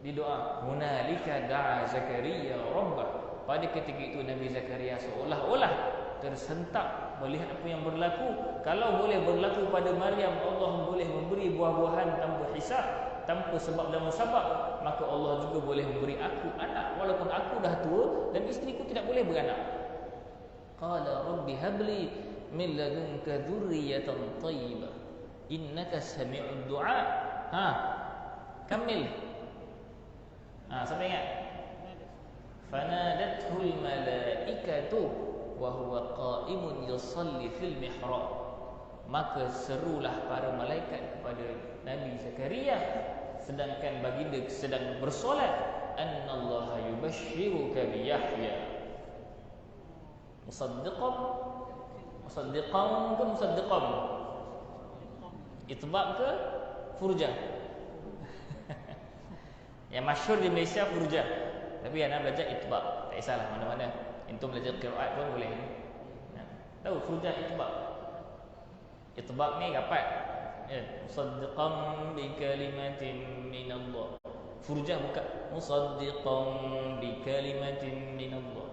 di doa hunalika da'a Zakaria rabbah. Pada ketika itu Nabi Zakaria seolah-olah tersentak melihat apa yang berlaku. Kalau boleh berlaku pada Maryam, Allah boleh memberi buah-buahan tanpa hisab, tanpa sebab dan musabab, maka Allah juga boleh memberi aku anak walaupun aku dah tua dan isteriku tidak boleh beranak. Qala rabbi habli min ladunka dzurriyyatan thayyibah innaka sami'ud du'a. Kamil. Sampai ingat? Fanadathul malaikatu wa huwa qa'imun yusalli fil mihrab. Maka serulah para malaikat kepada Nabi Zakaria sedangkan baginda sedang bersolat, annallaha yubashshiruka bi Yahya musaddiqan ke musaddiqan, itbaq ke furjah. Yang masyhur di Malaysia furjah, tapi anak belajar itbaq, tak kisahlah mana-mana. Antum belajar qiraat pun boleh. Tahu furjah itbaq. Itbaq ni dapat musaddiqan bi kalimatin minallah. Furjah bukan musaddiqan bi kalimatin minallah.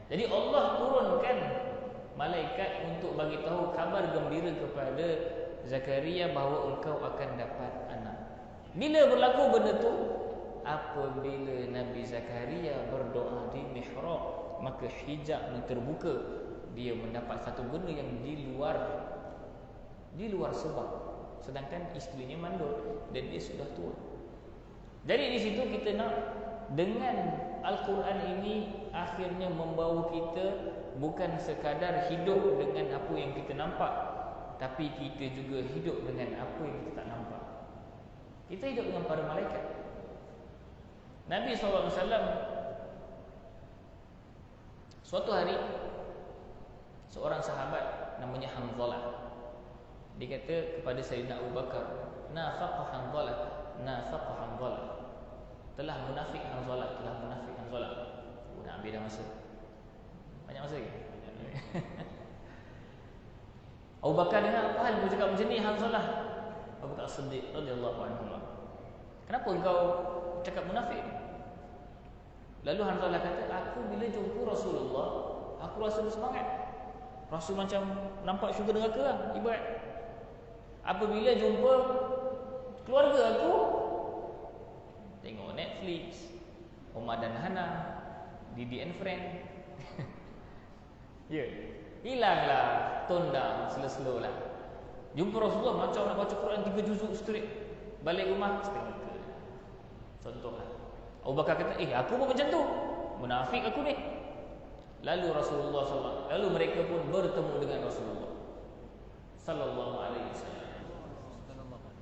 Jadi Allah turunkan malaikat untuk bagi tahu kabar gembira kepada Zakaria bahawa engkau akan dapat anak. Bila berlaku benda tu? Apabila Nabi Zakaria berdoa di mihrab, maka hijab terbuka. Dia mendapat satu benda yang di luar sebab. Sedangkan isterinya mandul dan dia sudah tua. Jadi di situ kita nak, dengan Al-Quran ini akhirnya membawa kita bukan sekadar hidup dengan apa yang kita nampak, tapi kita juga hidup dengan apa yang kita tak nampak. Kita hidup dengan para malaikat. Nabi SAW suatu hari, seorang sahabat namanya Hanzalah, dia kata kepada Sayyidina Abu Bakar, nafaqa Hanzalah, nafaqa Hanzalah, telah munafik Hanzalah, telah munafik Hanzalah. Nak ambil dah masa, banyak masa lagi. Abu Bakar dengar, apa hal kau cakap macam ni Hanzalah? Abu Bakar Siddiq radhiyallahu anhu, kenapa kau cakap munafik? Lalu Hanzalah kata, aku bila jumpa Rasulullah, aku rasa bersemangat. Rasul macam nampak syurga neraka lah, ibarat. Apabila jumpa keluarga aku, tengok Netflix, Omar dan Hana, Didi and Friend. Ya, hilanglah, tone down, slow-slow lah. Jumpa Rasulullah macam nak baca Quran 3 juzuk straight, balik rumah setengah ke. Contohlah Abu Bakar kata, aku pun macam tu, munafik aku ni. Lalu Rasulullah SAW, lalu mereka pun bertemu dengan Rasulullah sallallahu alaihi wasallam.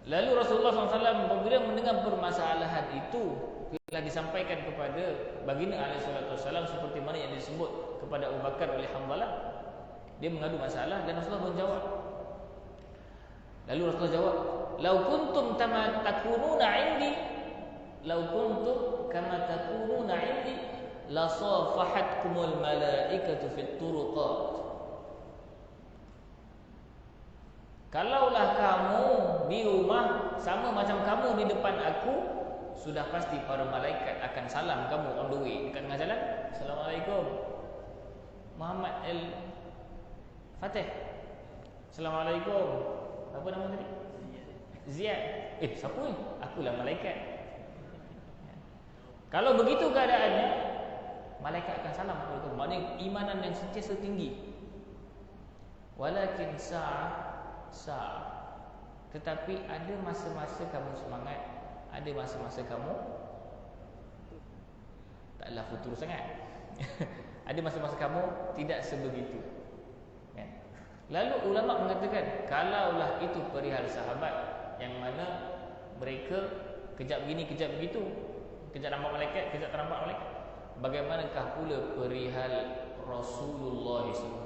Lalu Rasulullah SAW bila mendengar permasalahan itu telah disampaikan kepada baginda alaihi salatu wasallam, seperti mana yang disebut kepada Abu Bakar oleh Hanzalah. Dia mengadu masalah dan Rasulullah menjawab. Lalu Rasulullah jawab, "Lau kuntum kama takununa 'indi, lau kuntum kama takununa 'indi, la safahatkumul malaikatu fit turuqat." Kalaulah kamu di rumah sama macam kamu di depan aku, sudah pasti para malaikat akan salam kamu on the way, dekat tengah jalan. Assalamualaikum Muhammad Al-Fatih. Assalamualaikum. Apa nama tadi? Ziyad. Siapa ni? Akulah malaikat. Kalau begitu keadaannya, malaikat akan salam kepada kamu. Maknanya imanan yang sentiasa tinggi. Walakin tetapi ada masa-masa kamu semangat, ada masa-masa kamu taklah futur sangat. Ada masa-masa kamu tidak sebegitu. Lalu ulama mengatakan, kalaulah itu perihal sahabat yang mana mereka kejap begini, kejap begitu, kejap nampak malaikat, kejap tak nampak malaikat, bagaimanakah pula perihal Rasulullah SAW?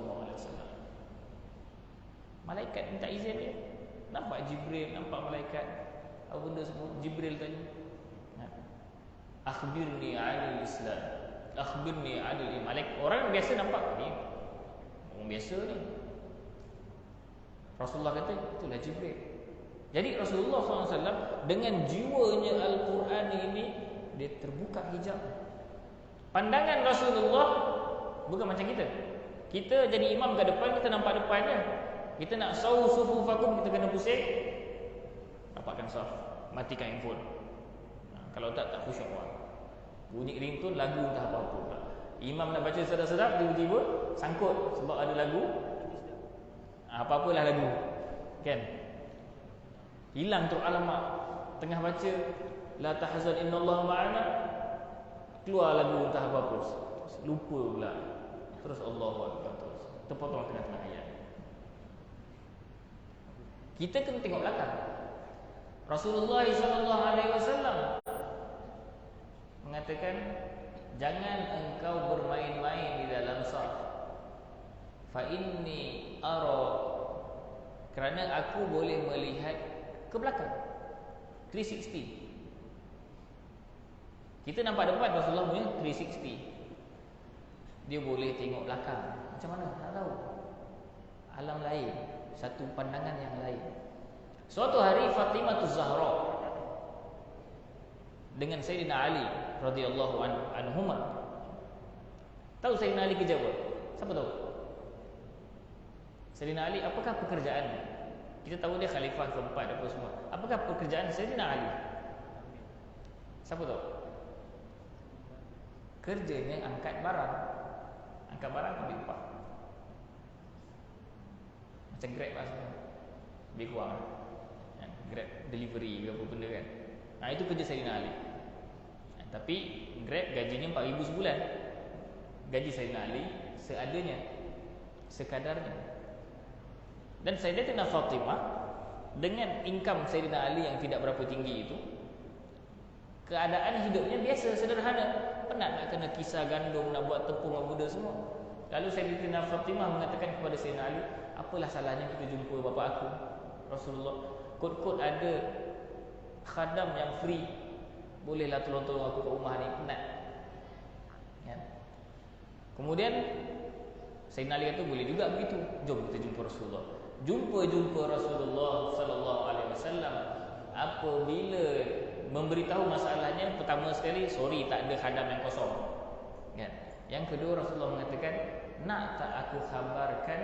Malaikat minta izin dia, nampak Jibril, nampak malaikat, apa benda sebut Jibril tadi, akhbirni 'anil Islam, akhbirni 'anil iman. Orang biasa nampak ni orang biasa ni. Rasulullah kata itulah Jibril. Jadi Rasulullah SAW dengan jiwanya Al-Quran ini, dia terbuka hijab. Pandangan Rasulullah bukan macam kita. Kita jadi imam kat depan, kita nampak depannya. Kita nak sufufakum, kita kena pusing, rapatkan saf, matikan handphone. Kalau tak khusyuk orang. Bunyi ringtone lagu entah apa-apa. Imam nak baca sedap-sedap, tiba-tiba sangkut sebab ada lagu. Apa-apalah lagu, kan? Hilang tu alamat. Tengah baca la tahzan innallaha ma'ana, keluar lagu entah apa-apa, lupa pula. Terus Allahu Akbar, terus terpotong tengah-tengah ayat. Kita kena tengok belakang. Rasulullah SAW mengatakan, jangan engkau bermain-main di dalam saf. Fa inni ara, kerana aku boleh melihat ke belakang 360. Kita nampak depan, Rasulullah punya 360. Dia boleh tengok belakang. Macam mana? Tak tahu. Alam lain, satu pandangan yang lain. Suatu hari Fatimah Zahra dengan Sayyidina Ali radhiyallahu anhuma. Tahu Sayyidina Ali kerja apa? Siapa tahu? Sayyidina Ali apakah pekerjaannya? Kita tahu dia khalifah keempat apa semua. Apakah pekerjaan Sayyidina Ali? Siapa tahu? Kerjanya angkat barang. Angkat barang ambil upah. Macam Grab lah sebenarnya. Lebih kurang lah. Grab delivery ke apa benda kan. Itu kerja Sayyidina Ali. Tapi Grab gajinya 4,000 sebulan. Gaji Sayyidina Ali seadanya, sekadarnya. Dan Sayyidatina Fatimah dengan income Sayyidina Ali yang tidak berapa tinggi itu, keadaan hidupnya biasa, sederhana. Penat nak kena kisah gandum, nak buat tepung apa benda semua. Lalu Sayyidatina Fatimah mengatakan kepada Sayyidina Ali, apalah salahnya kita jumpa bapa aku Rasulullah. Kot-kot ada khadam yang free, bolehlah tolong-tolong aku kat rumah ni, penat ya. Kemudian Sayyidina Ali kata boleh juga begitu. Jom kita jumpa Rasulullah. Jumpa Rasulullah sallallahu alaihi wasallam. Apabila memberitahu masalahnya, pertama sekali, sorry tak ada khadam yang kosong ya. Yang kedua, Rasulullah mengatakan, nak tak aku khabarkan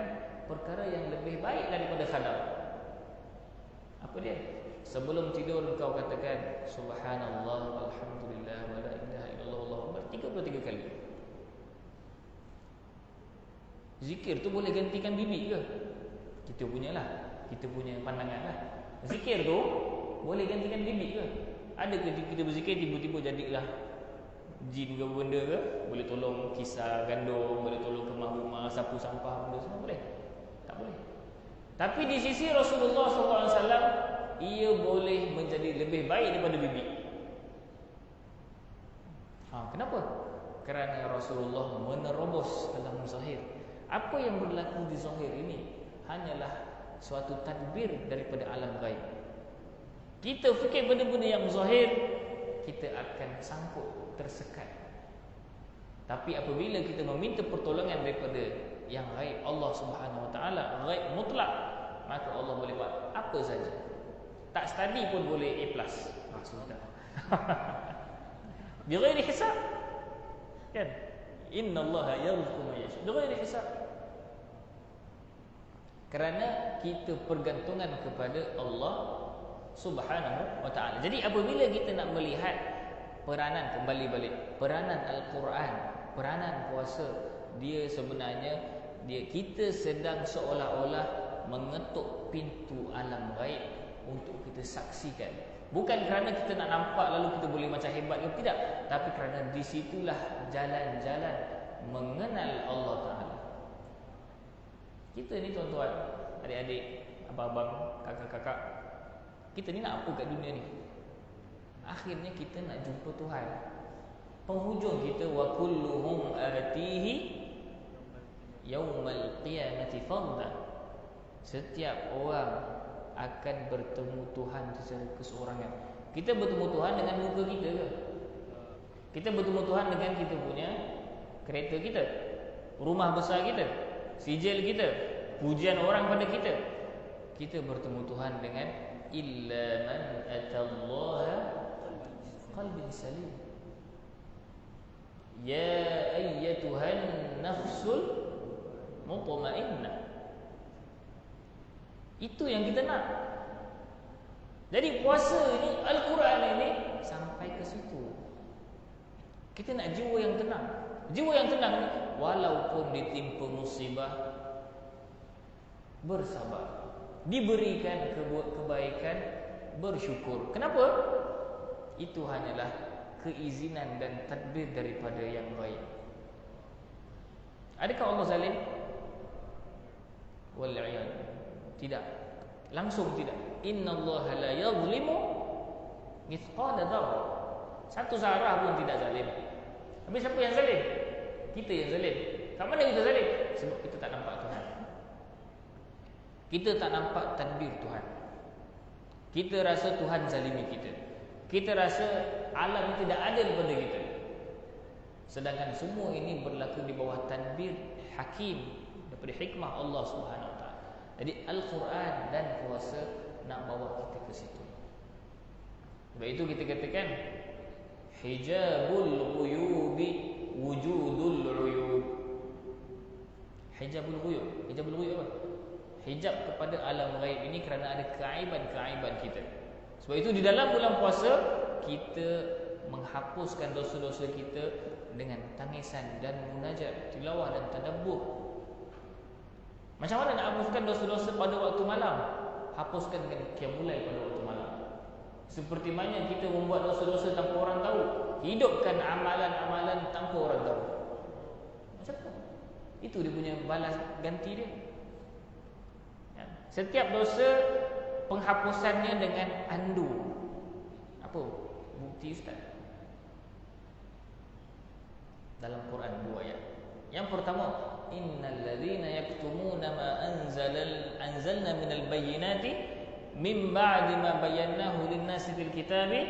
perkara yang lebih baik daripada khadam? Apa dia? Sebelum tidur engkau katakan subhanallah walhamdulillah wa la ilaha illallah wallahu akbar 33 kali. Zikir tu boleh gantikan bibi ke? Kita punya pandangan lah. Zikir tu boleh gantikan bibi ke? Ada ke kita berzikir tiba-tiba jadilah jin ke benda ke? Boleh tolong kisar gandum, boleh tolong kemah rumah, sapu sampah, benda semua boleh? Tak boleh. Tapi di sisi Rasulullah SAW, ia boleh menjadi lebih baik daripada bibi. Kenapa? Kerana Rasulullah menerobos dalam zahir. Apa yang berlaku di zahir ini hanyalah suatu tadbir daripada alam gaib. Kita fikir benda-benda yang zahir, kita akan sangkut, tersekat. Tapi apabila kita meminta pertolongan daripada yang gaib, Allah Subhanahu Wa Taala, gaib mutlak, maka Allah boleh buat apa saja. Tak study pun boleh A+. Sudah. Bighairi hisab. Kan? Innallaha yarzuqu man yasha. Bighairi hisab. Kerana kita pergantungan kepada Allah Subhanahu Wa Taala. Jadi apabila kita nak melihat peranan, kembali balik, peranan Al-Quran, peranan puasa, dia sebenarnya kita sedang seolah-olah mengetuk pintu alam gaib untuk kita saksikan. Bukan kerana kita nak nampak lalu kita boleh macam hebat ke, tidak, tapi kerana di situlah jalan-jalan mengenal Allah Taala. Kita ni tuan-tuan, adik-adik, abang-abang, kakak-kakak, kita ni nak apa kat dunia ni? Akhirnya kita nak jumpa Tuhan. Penghujung kita, wa kulluhum atihi yaumal qiyamati farda. Setiap orang akan bertemu Tuhan secara keseorangan. Kita bertemu Tuhan dengan muka kita ke? Kita bertemu Tuhan dengan kita punya kereta kita, rumah besar kita, sijil kita, pujian orang pada kita. Kita bertemu Tuhan dengan illa man atallaha qalbin salim. Ya ayyatuhan nafsul mutmainnah. Itu yang kita nak. Jadi puasa ni, Al-Quran ini sampai ke situ. Kita nak jiwa yang tenang. Jiwa yang tenang ni, walaupun ditimpa musibah, bersabar, diberikan kebaikan, bersyukur. Kenapa? Itu hanyalah keizinan dan tadbir daripada yang baik. Adakah Allah zalim? Wal'iyad. Tidak. Langsung tidak. Innallaha la yazlimu mithqala dzarrah. Satu zarah pun tidak zalim. Habis siapa yang zalim? Kita yang zalim. Kat mana kita zalim? Sebab kita tak nampak Tuhan. Kita tak nampak tadbir Tuhan. Kita rasa Tuhan zalimi kita. Kita rasa alam tidak adil pada kita. Sedangkan semua ini berlaku di bawah tadbir hakim daripada hikmah Allah Subhanahu Wa Taala. Jadi Al-Quran dan puasa nak bawa kita ke situ. Sebab itu kita katakan hijabul ghuyubi wujudul uyub. Hijabul ghuyub. Hijabul ghuyub apa? hijab kepada alam ghaib ini kerana ada keaiban-keaiban kita. Sebab itu di dalam bulan puasa kita menghapuskan dosa-dosa kita dengan tangisan dan munajat, tilawah dan tadabbur. Macam mana nak hapuskan dosa-dosa pada waktu malam? Hapuskan dengan qiyamul lail pada waktu malam. Seperti mana kita membuat dosa-dosa tanpa orang tahu, hidupkan amalan-amalan tanpa orang tahu. Macam tu. Itu dia punya balas ganti dia. Setiap dosa penghapusannya dengan andu. Apa bukti Ustaz? Dalam Quran 2 ayat. Yang pertama, innal ladzina yaktumuna ma anzalna minal bayyinati min ba'di ma bayyanahu lin-nasi fil kitabi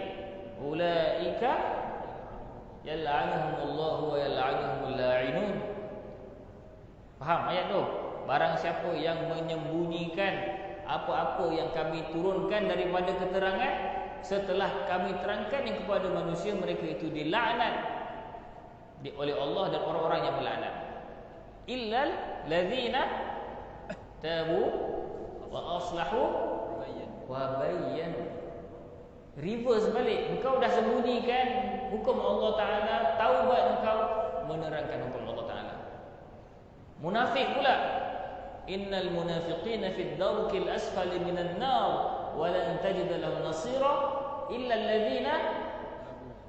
ulaika yal'anuhumullahu wa yal'anuhumul la'inun. Faham ayat tu? Barang siapa yang menyembunyikan apa-apa yang kami turunkan daripada keterangan setelah kami terangkan yang kepada manusia, mereka itu dilaknat oleh Allah dan orang-orang yang melaknat. Illal ladzina tabu wa aslahu wa bayyanu. Reverse balik, engkau dah sembunyikan hukum Allah Ta'ala, taubat engkau menerangkan hukum Allah Ta'ala. Munafik pula, innal munafiqina fid darkil asfali minan nar wa lan tajid lahum nasira illa alladhina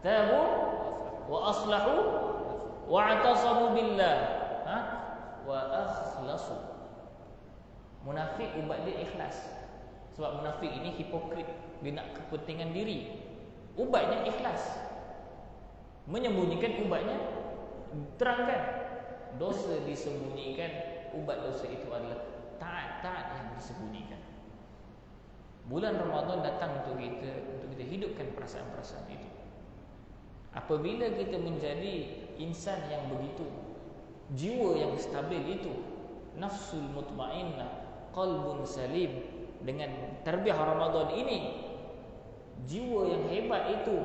tabu wa aslahu wa atasamu billah wa akhlasu. Munafik ubat dia ikhlas. Sebab munafik ini hipokrit, dia nak kepentingan diri. Ubatnya ikhlas. Menyembunyikan ubatnya terangkan. Dosa disembunyikan, ubat dosa itu adalah taat-taat yang disembunyikan. Bulan Ramadan datang untuk kita hidupkan perasaan-perasaan itu. Apabila kita menjadi insan yang begitu, jiwa yang stabil itu, nafsul mutmainnah, qalbun salim, dengan tarbiyah Ramadan ini, jiwa yang hebat itu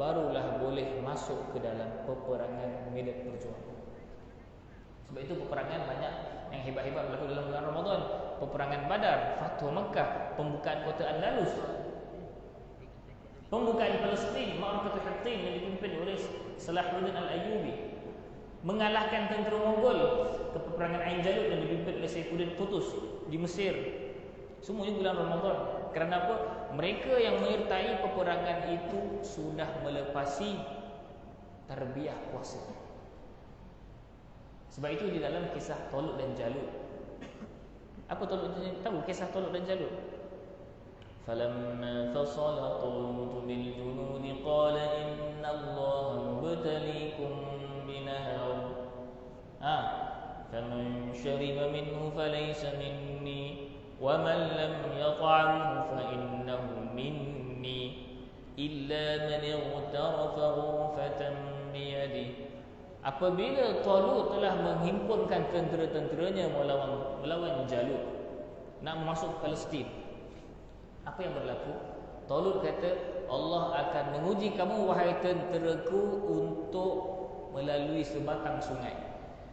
barulah boleh masuk ke dalam peperangan medan perjuangan. Sebab itu peperangan banyak yang hebat-hebat berlaku dalam bulan Ramadan. Peperangan Badar, Fathu Makkah, pembukaan kota Andalus, pembukaan Palestin, Ma'rakatul Hattin yang dipimpin oleh Salahuddin Al-Ayyubi, mengalahkan tentera Mongol ke peperangan Ain Jalut yang dipimpin oleh Saifuddin Qutuz di Mesir. Semuanya bulan Ramadan. Kerana apa? Mereka yang menyertai peperangan itu sudah melepasi tarbiyah puasa. Sebab itu di dalam kisah Talut dan Jalut, apa Talut dan Jalut? Tahu kisah Talut dan Jalut? Falamma fasala Talut bil junud qala inna Allaha mubtaliikum binahar faman shariba minhu falaysa minni wa man lam yat'amhu fa innahu minni illa man ightarafa ghurfatan bi yadihi. Apabila Talut telah menghimpunkan tentera-tenteranya melawan Jalut, nak masuk Palestin, apa yang berlaku? Talut kata, Allah akan menguji kamu wahai tenteraku untuk melalui sebatang sungai.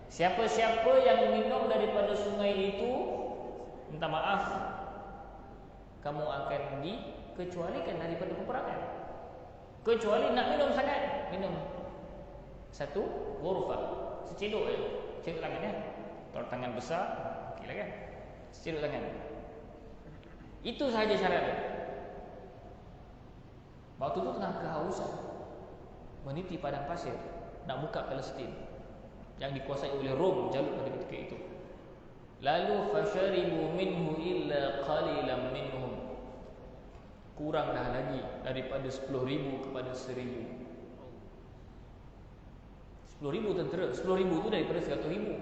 Siapa-siapa yang minum daripada sungai itu, minta maaf, kamu akan dikecualikan daripada peperangan. Kecuali nak minum sangat, minum satu ghurfah, secedok je, cedok tangan kan. Kalau tangan besar, okeylah kan, secedok tangan. Itu sahaja syarat dia. Waktu tu tengah kehausan, meniti padang pasir, nak buka Palestin yang dikuasai oleh Rom, Jalut pada ketika itu. Lalu fasharibu minhu illa qalilan minhum. Kurang dah lagi daripada 10,000 kepada 1,000. 10,000 tentera, 10,000 tu daripada 100,000.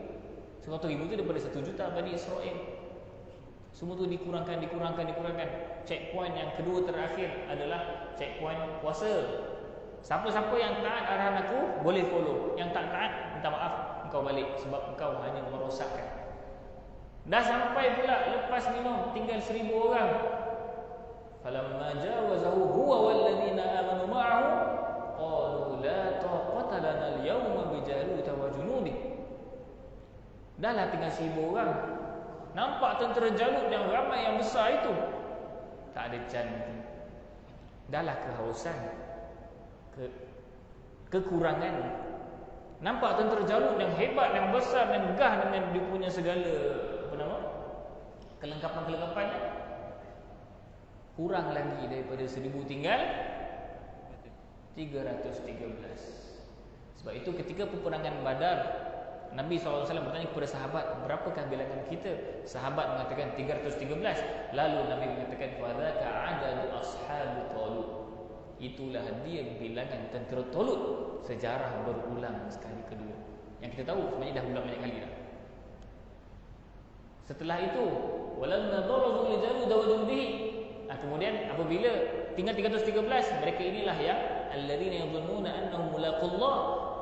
100,000 tu daripada 1 juta Bani Israel. Semua tu dikurangkan. Checkpoint yang kedua terakhir adalah checkpoint puasa. Siapa-siapa yang taat arahan aku boleh follow. Yang tak taat, minta maaf, engkau balik sebab engkau hanya merosakkan. Dah sampai pula lepas minum tinggal 1,000 orang. Falamma jawazahu huwa walladzina amanu ma'ahu qalu la taqata lana al-yawma bi Jalut wa junudi. Dahlah tinggal 1,000 orang. Nampak tentera Jalut yang ramai, yang besar itu. Tak ada janji. Dahlah kehausan, kekurangan. Nampak tentera Jalut yang hebat, yang besar, yang megah dengan dia punya segala kelengkapan-kelengkapannya. Kurang lagi daripada 1000 tinggal 313. Sebab itu ketika peperangan Badar, Nabi SAW bertanya kepada sahabat, berapakah bilangan kita? Sahabat mengatakan 313. Lalu Nabi mengatakan, "Fadzaka adadu ashabu Talut." Itulah dia bilangan tentera Talut. Sejarah berulang sekali kedua. Yang kita tahu sebenarnya dah ulang banyak kali dah. Setelah itu, walamma darazu li Jalut wa jundihi. Kemudian apabila tinggal 313, mereka inilah yang alladzina yadhunnuna annahum mulaqullah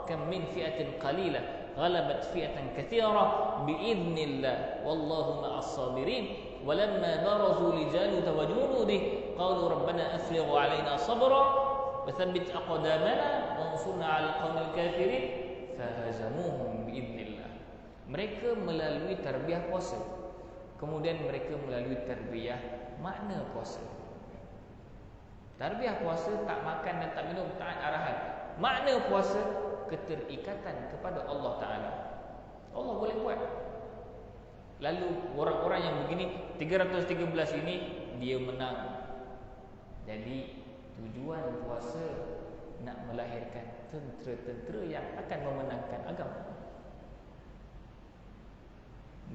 kam min fi'atin qalilah ghalabat fi'atan katsira biidznillah wallahu ma'as sabirin. Walamma barazu li Jalut wa junudihi qalu rabbana afrigh 'alaina sabra wa thabbit aqdamana wansurna 'alal qaumil kafirin fahazamuhum biidznillah. Mereka melalui tarbiyah puasa, kemudian mereka melalui tarbiyah makna puasa. Tarbiyah puasa tak makan dan tak minum, taat arahan. Makna puasa keterikatan kepada Allah Ta'ala. Allah boleh buat. Lalu orang-orang yang begini 313 ini dia menang. Jadi tujuan puasa nak melahirkan tentera-tentera yang akan memenangkan agama.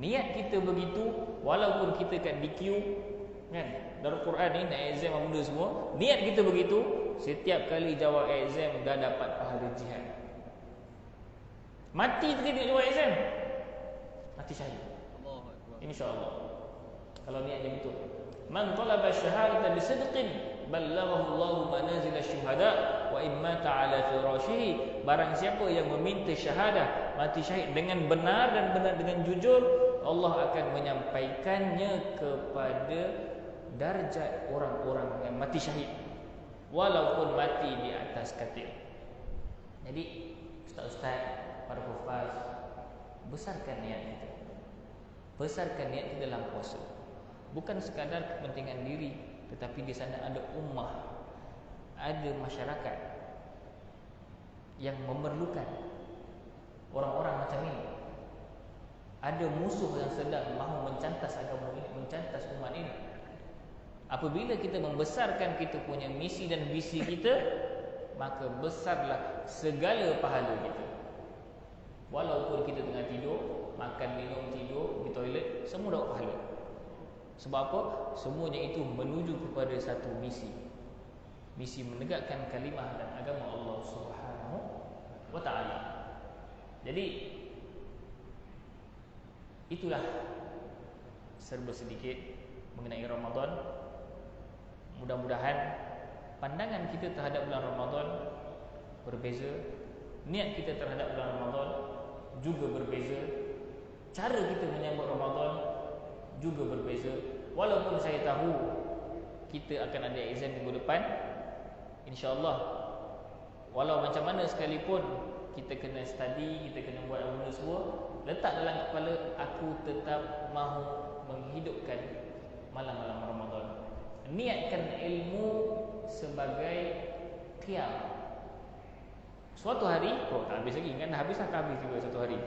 Niat kita begitu, walaupun kita kat DQ kan, Darul Quran ni nak exam apa benda semua, niat kita begitu, setiap kali jawab exam dah dapat pahala jihad. Mati ketika jawab exam, mati syahid, insya-Allah. Kalau niatnya betul. Man talaba syahadata bisidqin ballaghahu Allahu manazil asy-syuhada wa in mata ala firashihi. Barang siapa yang meminta syahadah, mati syahid dengan benar dan benar dengan jujur, Allah akan menyampaikannya kepada darjat orang-orang yang mati syahid walaupun mati di atas katil. Jadi ustaz-ustaz, para hufaz, besarkan niat kita. Besarkan niat kita dalam puasa. Bukan sekadar kepentingan diri, tetapi di sana ada ummah, ada masyarakat yang memerlukan orang-orang macam ini. Ada musuh yang sedang mahu mencantas agama ini, mencantas umat ini. Apabila kita membesarkan kita punya misi dan visi kita, maka besarlah segala pahala kita. Walaupun kita tengah tidur, makan, minum, tidur, di toilet, semua dapat pahala. Sebab apa? Semuanya itu menuju kepada satu misi. Misi menegakkan kalimah dan agama Allah Subhanahu wa ta'ala. Jadi itulah serba sedikit mengenai Ramadan. Mudah-mudahan pandangan kita terhadap bulan Ramadan berbeza, niat kita terhadap bulan Ramadan juga berbeza, cara kita menyambut Ramadan juga berbeza. Walaupun saya tahu kita akan ada exam minggu depan, insya-Allah, walau macam mana sekalipun kita kena study, kita kena buat benda semua, letak dalam kepala aku tetap mahu menghidupkan malam-malam Ramadan. Niatkan ilmu sebagai qiyam. Suatu hari, tak habis lagi kan, dah habis lah, tak habis juga satu hari.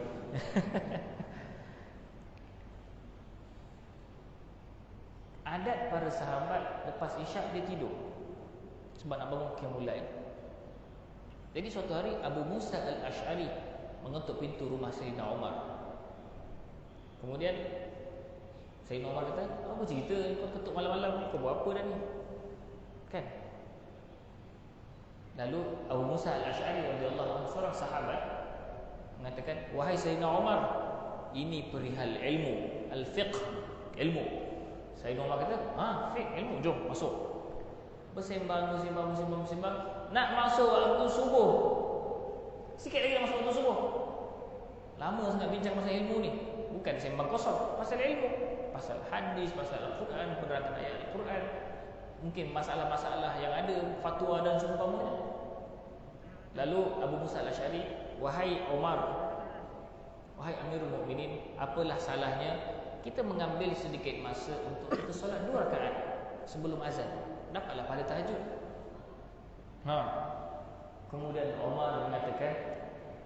Adat para sahabat lepas isyak dia tidur sebab nak bangun qiyamul lail. Jadi suatu hari Abu Musa al-Ash'ari mengetuk pintu rumah Sayyidina Umar. Kemudian Sayyidina Umar kata, apa cerita kau ketuk malam-malam ni, kau buat apa dah ni? Kan? Lalu Abu Musa al-Ash'ari radhiyallahu anhu, seorang sahabat, mengatakan, wahai Sayyidina Umar, ini perihal ilmu, al-fiqh, ilmu. Sayyidina Umar kata, fiqh, ilmu, jom masuk. Bersembang, nak masuk waktu subuh. Sikit lagi nak masuk waktu subuh. Lama sangat bincang pasal ilmu ni. Bukan sembang kosong, pasal ilmu, pasal hadis, pasal Al-Quran, penerangkan ayat Al-Quran, mungkin masalah-masalah yang ada, fatwa dan seumpamanya. Lalu Abu Musa al-Ash'ari, wahai Umar, wahai Amirul Mukminin, apalah salahnya kita mengambil sedikit masa untuk kita solat 2 rakaat sebelum azan, dapatlah pahala tahajud. Kemudian Umar mengatakan,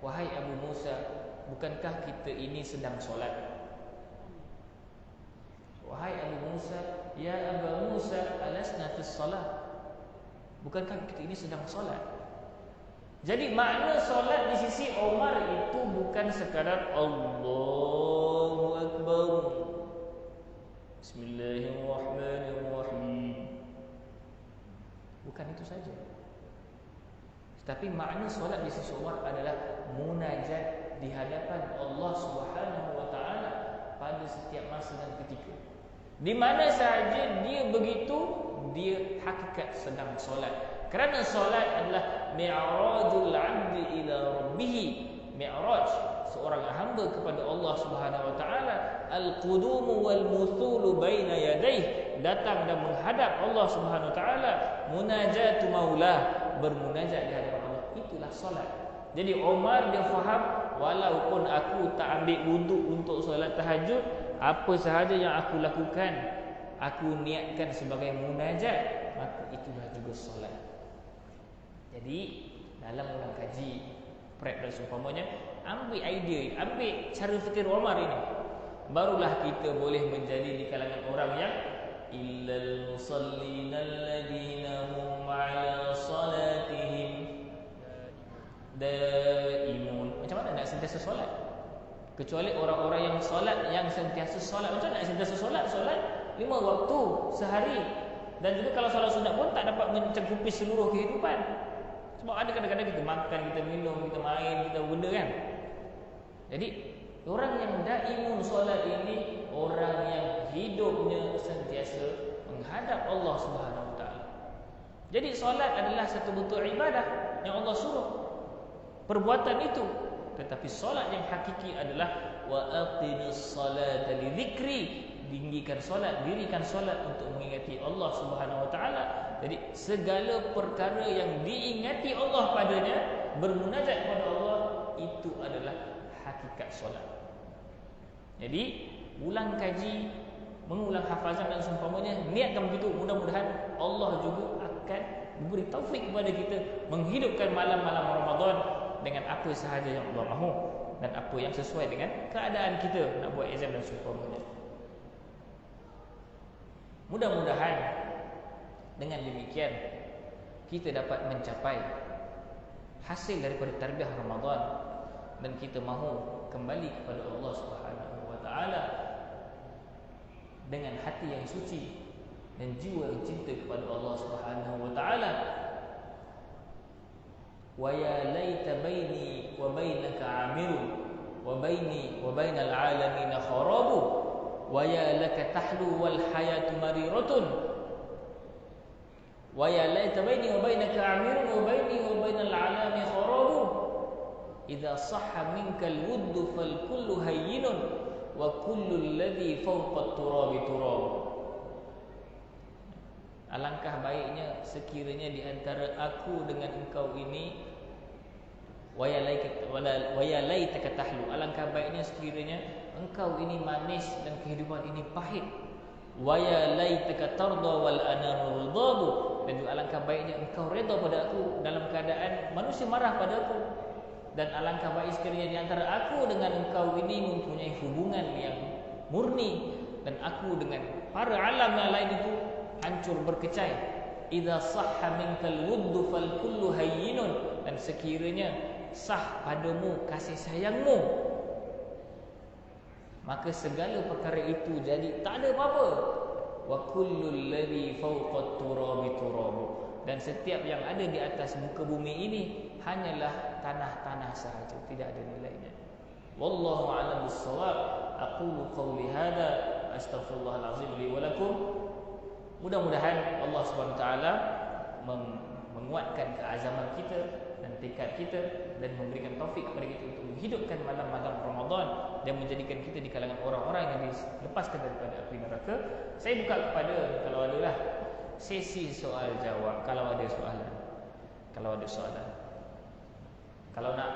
wahai Abu Musa, bukankah kita ini sedang solat? Wahai Abu Musa, ya Abu Musa, alasna fis salat? Bukankah kita ini sedang solat? Jadi makna solat di sisi Umar itu bukan sekadar Allahu Akbar, Bismillahirrahmanirrahim. Bukan itu saja. Tapi makna solat di sisi Umar adalah munajat di hadapan Allah Subhanahu wa taala pada setiap masa dan ketika. Di mana sahaja dia begitu, dia hakikat sedang solat. Kerana solat adalah mi'rajul 'abdi ila rabbih. Mi'raj seorang hamba kepada Allah Subhanahu wa taala, al-qudumu wal muthulu baina yadayhi, datang dan menghadap Allah Subhanahu wa taala, munajatu maulah, bermunajat di hadapan Allah. Itulah solat. Jadi Umar dia faham, walaupun aku tak ambil wuduk untuk solat tahajud, apa sahaja yang aku lakukan, aku niatkan sebagai munajat, maka itulah juga solat. Jadi dalam ulang kaji prep dan seumpamanya, ambil idea, ambil cara fikir Umar ini, barulah kita boleh menjadi di kalangan orang yang illal musallina alladhina hum ala salatihim daimun. Macam mana nak sentiasa solat? Kecuali orang-orang yang solat, yang sentiasa solat. Macam mana nak sentiasa solat? Solat 5 waktu sehari. Dan juga kalau solat sunat pun tak dapat mencakupi seluruh kehidupan. Sebab ada kadang-kadang kita makan, kita minum, kita main, kita benda kan. Jadi orang yang daimun solat ini orang yang hidupnya sentiasa menghadap Allah Subhanahu wa taala. Jadi solat adalah satu bentuk ibadah yang Allah suruh perbuatan itu. Tetapi solat yang hakiki adalah wa aqimis salata li dzikri, tinggikan solat, dirikan solat untuk mengingati Allah Subhanahu wa taala. Jadi segala perkara yang diingati Allah padanya, bermunajat kepada Allah, itu adalah hakikat solat. Jadi ulang kaji, mengulang hafazan dan seumpamanya, niatkan begitu. Mudah-mudahan Allah juga akan memberi taufik kepada kita menghidupkan malam-malam Ramadan dengan apa sahaja yang Allah mahu dan apa yang sesuai dengan keadaan kita nak buat exam dan seumpamanya. Mudah-mudahan dengan demikian kita dapat mencapai hasil daripada tarbiyah Ramadan dan kita mahu kembali kepada Allah Subhanahu wa taala dengan hati yang suci dan jiwa yang cinta kepada Allah Subhanahu wa taala. Wa ya laita baini wa bainaka 'amirun wa baini wa bainal 'alamin kharabu wa ya laka tahlu wal hayatu mariratun wa ya laita baini wa bainaka 'amirun wa baini wa bainal 'alamin kharabu idza sahha minkal wuddu fal kullu hayyinun wa kullu alladhi fawqa at-turabi turab. Alangkah baiknya sekiranya di antara aku dengan engkau ini wa ya laitaka tahlu, alangkah baiknya sekiranya engkau ini manis dan kehidupan ini pahit. Wa ya laitaka tarda wal anamu ridabu, dan juga alangkah baiknya engkau redha pada aku dalam keadaan manusia marah pada aku. Dan alangkah baik sekiranya di antara aku dengan engkau ini mempunyai hubungan yang murni, dan aku dengan para alam yang lain itu hancur berkecai. Idza sahha minkal wuddu fal kullu hayyinun, dan sekiranya sah padamu kasih sayangmu, maka segala perkara itu jadi tak ada apa-apa. Wa kullul ladzi fawqa turabi turabu, dan setiap yang ada di atas muka bumi ini hanyalah tanah-tanah sahaja, tidak ada nilainya. Wallahu a'lam bissawab. Aqulu qawli hadza astaghfirullahal azim li wa lakum. Mudah-mudahan Allah Subhanahu wa taala menguatkan keazaman kita dan tekad kita dan memberikan taufik kepada kita untuk menghidupkan malam-malam Ramadan dan menjadikan kita di kalangan orang-orang yang dilepaskan daripada api neraka. Saya buka kepada, kalau adalah sesi soal jawab, kalau ada soalan. Kalau nak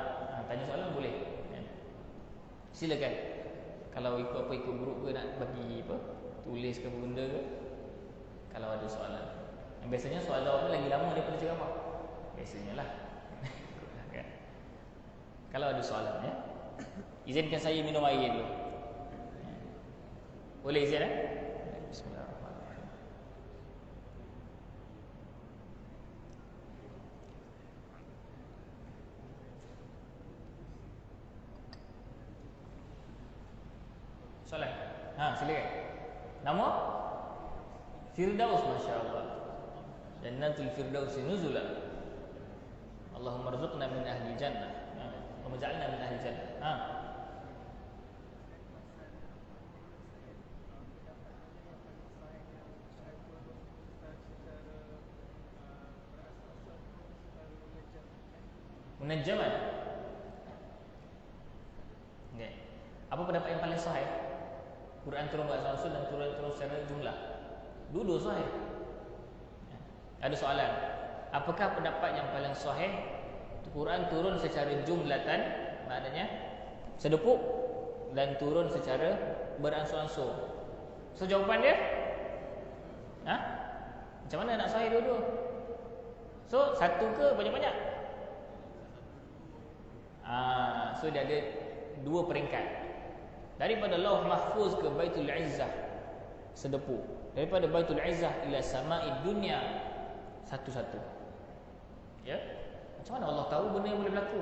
tanya soalan boleh, ya. Silakan. Kalau ikut apa ikut grup ke, nak bagi apa, tulis ke benda ke, kalau ada soalan. Yang biasanya soal jawabnya lagi lama daripada ceramah. Biasanya lah. Kan? Kalau ada soalan ya. Izinkan saya minum air dulu. Boleh izin eh? Bismillahirrahmanirrahim. Soalan? Silakan. Nama? Firdaus, masya-Allah. Jannatul Firdaus nuzula. Allahumma rzuqna min ahli jannah. Wa ja'alna min ahli jannah. Munajjaman. Okay. Apa pendapat yang paling sahih? Quran turun beransur dan turun secara jumlah. Dua-dua sahih. Ada soalan. Apakah pendapat yang paling sahih? Quran turun secara jumlatan, maknanya sedepuk, dan turun secara beransur-ansur. So jawapan dia? Macam mana nak sahih dua-dua? So satu ke banyak-banyak? So dia ada dua peringkat. Daripada Lauh Mahfuz ke Baitul Izzah sedepuk. Daripada Baitul Izzah ila Sama'id Dunya satu-satu. Ya? Macam mana Allah tahu benda yang boleh berlaku?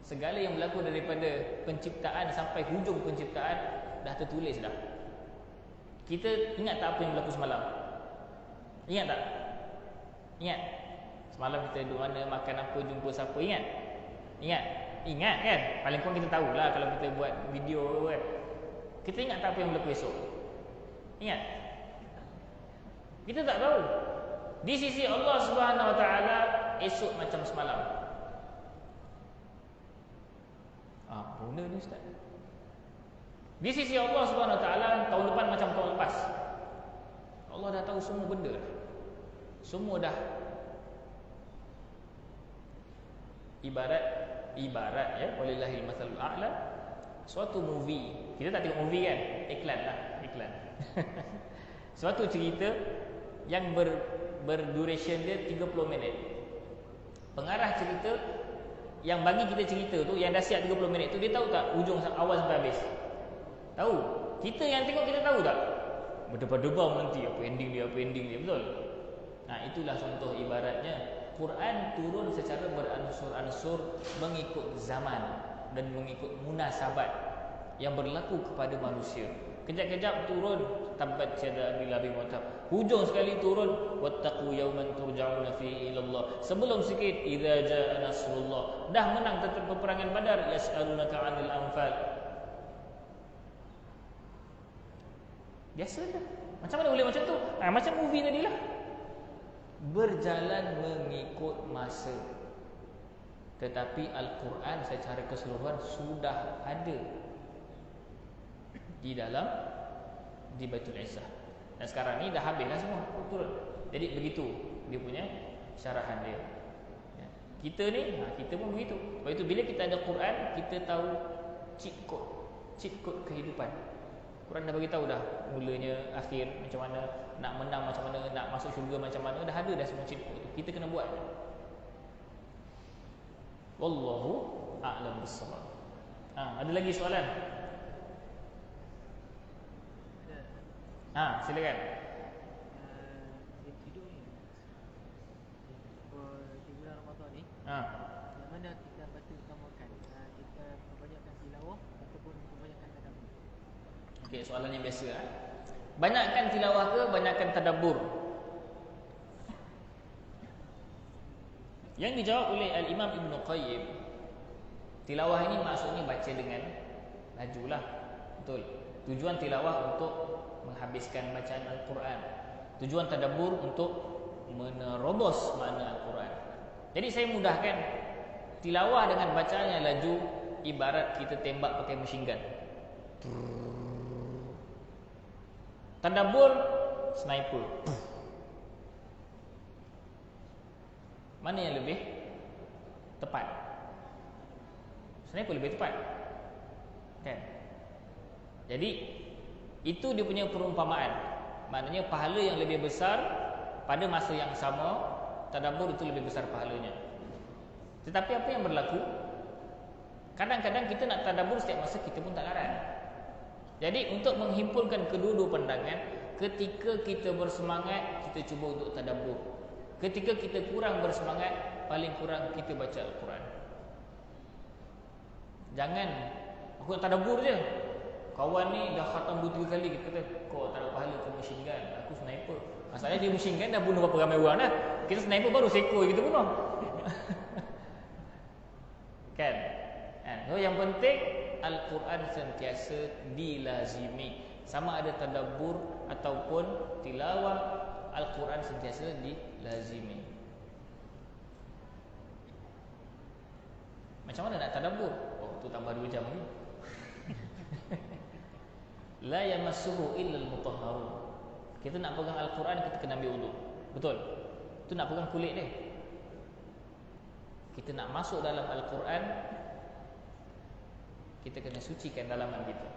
Segala yang berlaku daripada penciptaan sampai hujung penciptaan dah tertulis dah. Kita ingat tak apa yang berlaku semalam? Ingat tak? Ingat? Semalam kita duduk mana, makan apa, jumpa siapa, ingat? Ingat? Ingat kan? Paling kurang kita tahulah kalau kita buat video kan. Kita ingat tak apa yang berlaku esok? Ingat? Kita tak tahu. Di sisi Allah Subhanahu Wa Taala esok macam semalam. Benda ni ustaz. Di sisi Allah Subhanahu Wa Taala tahun depan macam tahun lepas. Allah dah tahu semua benda. Semua dah. Ibarat ya, walillahil mathalul a'la. Suatu movie, kita tak tengok movie kan? Iklan lah, iklan. Suatu cerita yang berduration dia 30 minit. Pengarah cerita yang bagi kita cerita tu, yang dah siap 30 minit tu, dia tahu tak ujung awal sampai habis? Tahu. Kita yang tengok kita tahu tak? Berdebar-debar nanti apa ending dia, betul? Itulah contoh ibaratnya Quran turun secara beransur-ansur mengikut zaman dan mengikut munasabat yang berlaku kepada manusia. Kejap-kejap turun tabbat yada abi lahabin wa tab. Hujung sekali turun wattaqu yawman turja'una fihi ila Allah. Sebelum sikit idza jaa nasrullah. Dah menang tetap peperangan Badar, yas'alunaka 'anil anfal. Biasa dah. Macam mana boleh macam tu? Macam movie tadilah. Berjalan mengikut masa. Tetapi Al-Quran secara keseluruhan sudah ada di Baitul Izzah. Dan sekarang ni dah habislah semua turun. Jadi begitu dia punya syarahan dia. Kita ni, kita pun begitu. Sebab itu bila kita ada Quran, kita tahu cheat code kehidupan. Quran dah bagi tahu dah mulanya, akhir macam mana, nak menang macam mana, nak masuk syurga macam mana, dah ada dah semua cheat code tu. Kita kena buat. Wallahu a'lam bissawab. Ada lagi soalan? Silakan. Tidur ni di bulan Ramadan ni, yang mana kita patut utamakan? Kita membanyakkan tilawah ataupun membanyakkan tadabbur? Okey, soalan yang biasa. Banyakkan tilawah ke banyakkan tadabbur? Yang dijawab oleh Al-Imam Ibn Qayyim, tilawah ini maksudnya baca dengan lajulah. Betul. Tujuan tilawah untuk menghabiskan bacaan Al-Quran. Tujuan tadabbur untuk menerobos makna Al-Quran. Jadi saya mudahkan, tilawah dengan bacaan yang laju ibarat kita tembak pakai machine gun. Tadabbur sniper. Mana yang lebih tepat? Sniper lebih tepat, kan? Jadi itu dia punya perumpamaan. Maknanya pahala yang lebih besar pada masa yang sama, tadabbur itu lebih besar pahalanya. Tetapi apa yang berlaku? Kadang-kadang kita nak tadabbur setiap masa, kita pun tak larang. Jadi untuk menghimpunkan kedua-dua pandangan, ketika kita bersemangat, kita cuba untuk tadabbur. Ketika kita kurang bersemangat, paling kurang kita baca Al-Quran. Jangan aku nak tadabbur je. Kawan ni dah khatam 2-3 kali, kita kata kau tak ada pahala, kau machine gun, aku sniper. Masalahnya dia machine gun dah bunuh berapa ramai orang dah. Kita sniper baru seekor kita bunuh. Kan? So yang penting Al-Quran sentiasa dilazimi. Sama ada tadabbur ataupun tilawah, Al-Quran sentiasa dilazimi. Macam mana nak tadabbur? Oh, tu tambah 2 jam lagi. La yamassuhu illal mutahharun. Kita nak pegang Al-Quran, kita kena ambil wudu. Betul? Tu nak pegang kulit dia. Kita nak masuk dalam Al-Quran, kita kena sucikan dalaman kita.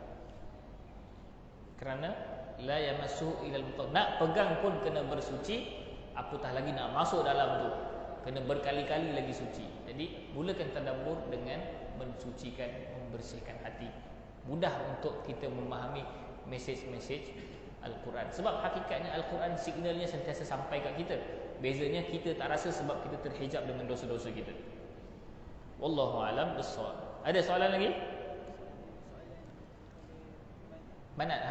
Kerana la yamassuhu illal mutahharun. Nak pegang pun kena bersuci, apatah lagi nak masuk dalam tu. Kena berkali-kali lagi suci. Jadi mulakan tadabbur dengan mensucikan, membersihkan hati. Mudah untuk kita memahami mesej-mesej Al-Quran. Sebab hakikatnya Al-Quran signalnya sentiasa sampai kat kita. Bezanya kita tak rasa sebab kita terhijab dengan dosa-dosa kita. Wallahu a'lam bissawab. Ada soalan lagi? Manat,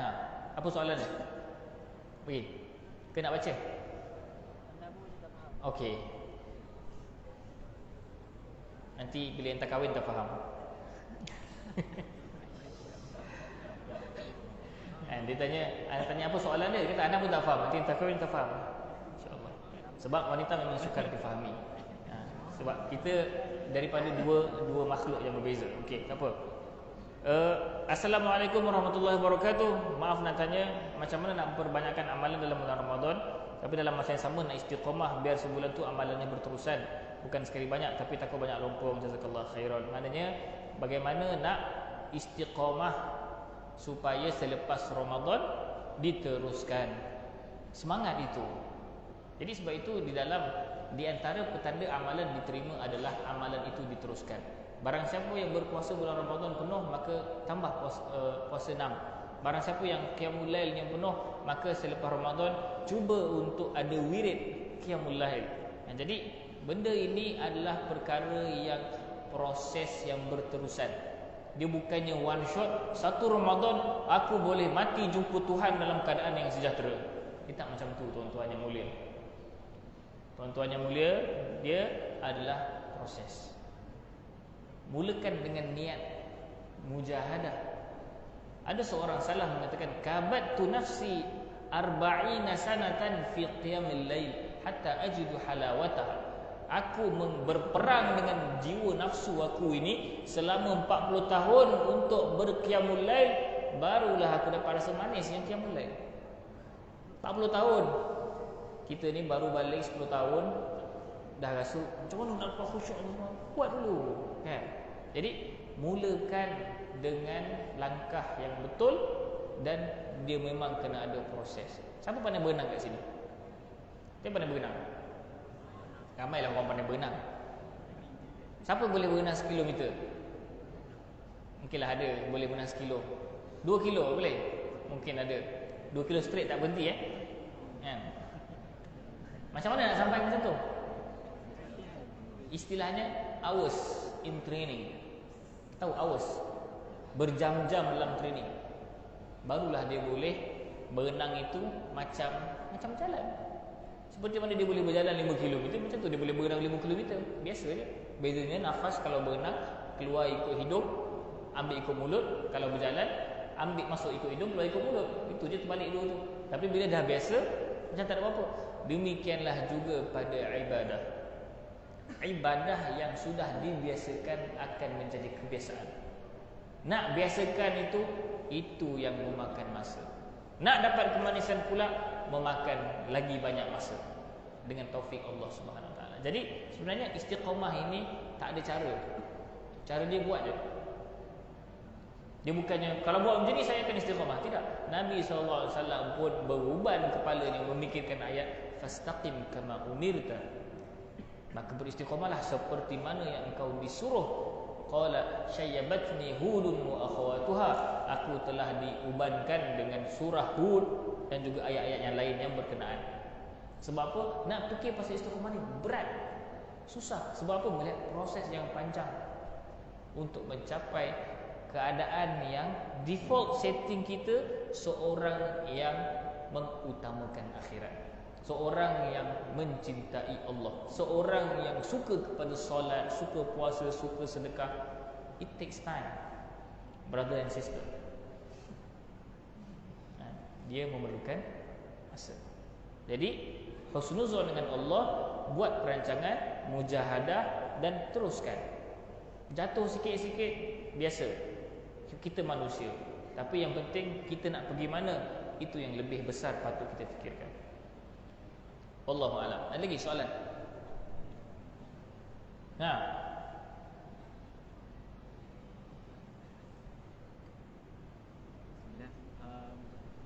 apa soalan dia? Pergi. Ke nak baca? Okey. Nanti bila hantar kahwin tak faham. Dia tanya apa soalan dia? Dia kata anak pun tak faham. Nanti hantar kahwin tak faham. InsyaAllah. Sebab wanita memang sukar difahami. Sebab kita daripada dua makhluk yang berbeza. Okey, tak apa. Assalamualaikum warahmatullahi wabarakatuh. Maaf nak tanya, macam mana nak memperbanyakkan amalan dalam bulan Ramadan, tapi dalam masa yang sama nak istiqamah biar sebulan tu amalannya berterusan, bukan sekali banyak tapi takut banyak lumpur. Jazakallah khairan. Maknanya bagaimana nak istiqamah supaya selepas Ramadan diteruskan semangat itu. Jadi sebab itu di antara petanda amalan diterima adalah amalan itu diteruskan. Barang siapa yang berpuasa bulan Ramadan penuh, maka tambah puasa 6. Barang siapa yang qiyamul lailnya penuh, maka selepas Ramadan cuba untuk ada wirid qiyamul lail. Jadi benda ini adalah perkara yang proses yang berterusan. Dia bukannya one shot, satu Ramadan aku boleh mati jumpa Tuhan dalam keadaan yang sejahtera. Dia tak macam tu, tuan-tuan yang mulia. Tuan-tuan yang mulia, dia adalah proses. Mulakan dengan niat mujahadah. Ada seorang salaf mengatakan, kabattu nafsi 40 sanatan fi qiyamil lail hatta ajidu halawatah. Aku berperang dengan jiwa nafsu aku ini selama 40 tahun untuk berqiyamul lail, barulah aku dapat rasa manis yang qiyamul lail. 40 tahun. Kita ni baru balik 10 tahun dah rasa macam mana nak dapat khusyuk semua. Kuat dulu, kan? Jadi mulakan dengan langkah yang betul dan dia memang kena ada proses. Siapa pandai berenang kat sini? Siapa pandai berenang? Ramailah orang pandai berenang. Siapa boleh berenang 1 kilometer? Mungkinlah ada boleh berenang 1 kilo. 2 kilo boleh? Mungkin ada. 2 kilo straight tak berhenti kan? Macam mana nak sampai macam tu? Istilahnya hours in training. Tahu hours? Berjam-jam dalam training. Barulah dia boleh berenang itu macam jalan. Seperti mana dia boleh berjalan 5 km, macam tu dia boleh berenang 5 km. Biasa je. Bezanya nafas kalau berenang keluar ikut hidung, ambil ikut mulut. Kalau berjalan ambil masuk ikut hidung, keluar ikut mulut. Itu je terbalik dua tu. Tapi bila dah biasa, macam tak ada apa-apa. Demikianlah juga pada ibadah. Ibadah yang sudah dibiasakan akan menjadi kebiasaan. Nak biasakan itu yang memakan masa. Nak dapat kemanisan pula memakan lagi banyak masa dengan taufik Allah Subhanahu Wa Taala. Jadi sebenarnya istiqamah ini tak ada cara. Cara dia buat je. Dia bukannya kalau buat macam ni saya akan istiqamah. Tidak. Nabi SAW pun beruban kepalanya memikirkan ayat fastaqim kama umirta. Maka beristiqamahlah seperti mana yang engkau disuruh. Qala syayyabatni hudun wa akhawatuha. Aku telah diubankan dengan surah Hud dan juga ayat-ayat yang lain yang berkenaan. Sebab apa? Nak fikir pasal istiqamah ni berat, susah. Sebab apa? Melihat proses yang panjang untuk mencapai keadaan yang default setting kita seorang yang mengutamakan akhirat, seorang yang mencintai Allah, seorang yang suka kepada solat, suka puasa, suka sedekah. It takes time, brother and sister. Dia memerlukan masa. Jadi husnuzon dengan Allah, buat perancangan, mujahadah dan teruskan. Jatuh sikit-sikit biasa, kita manusia. Tapi yang penting kita nak pergi mana, itu yang lebih besar patut kita fikirkan. Wallahu a'lam. Ada lagi soalan?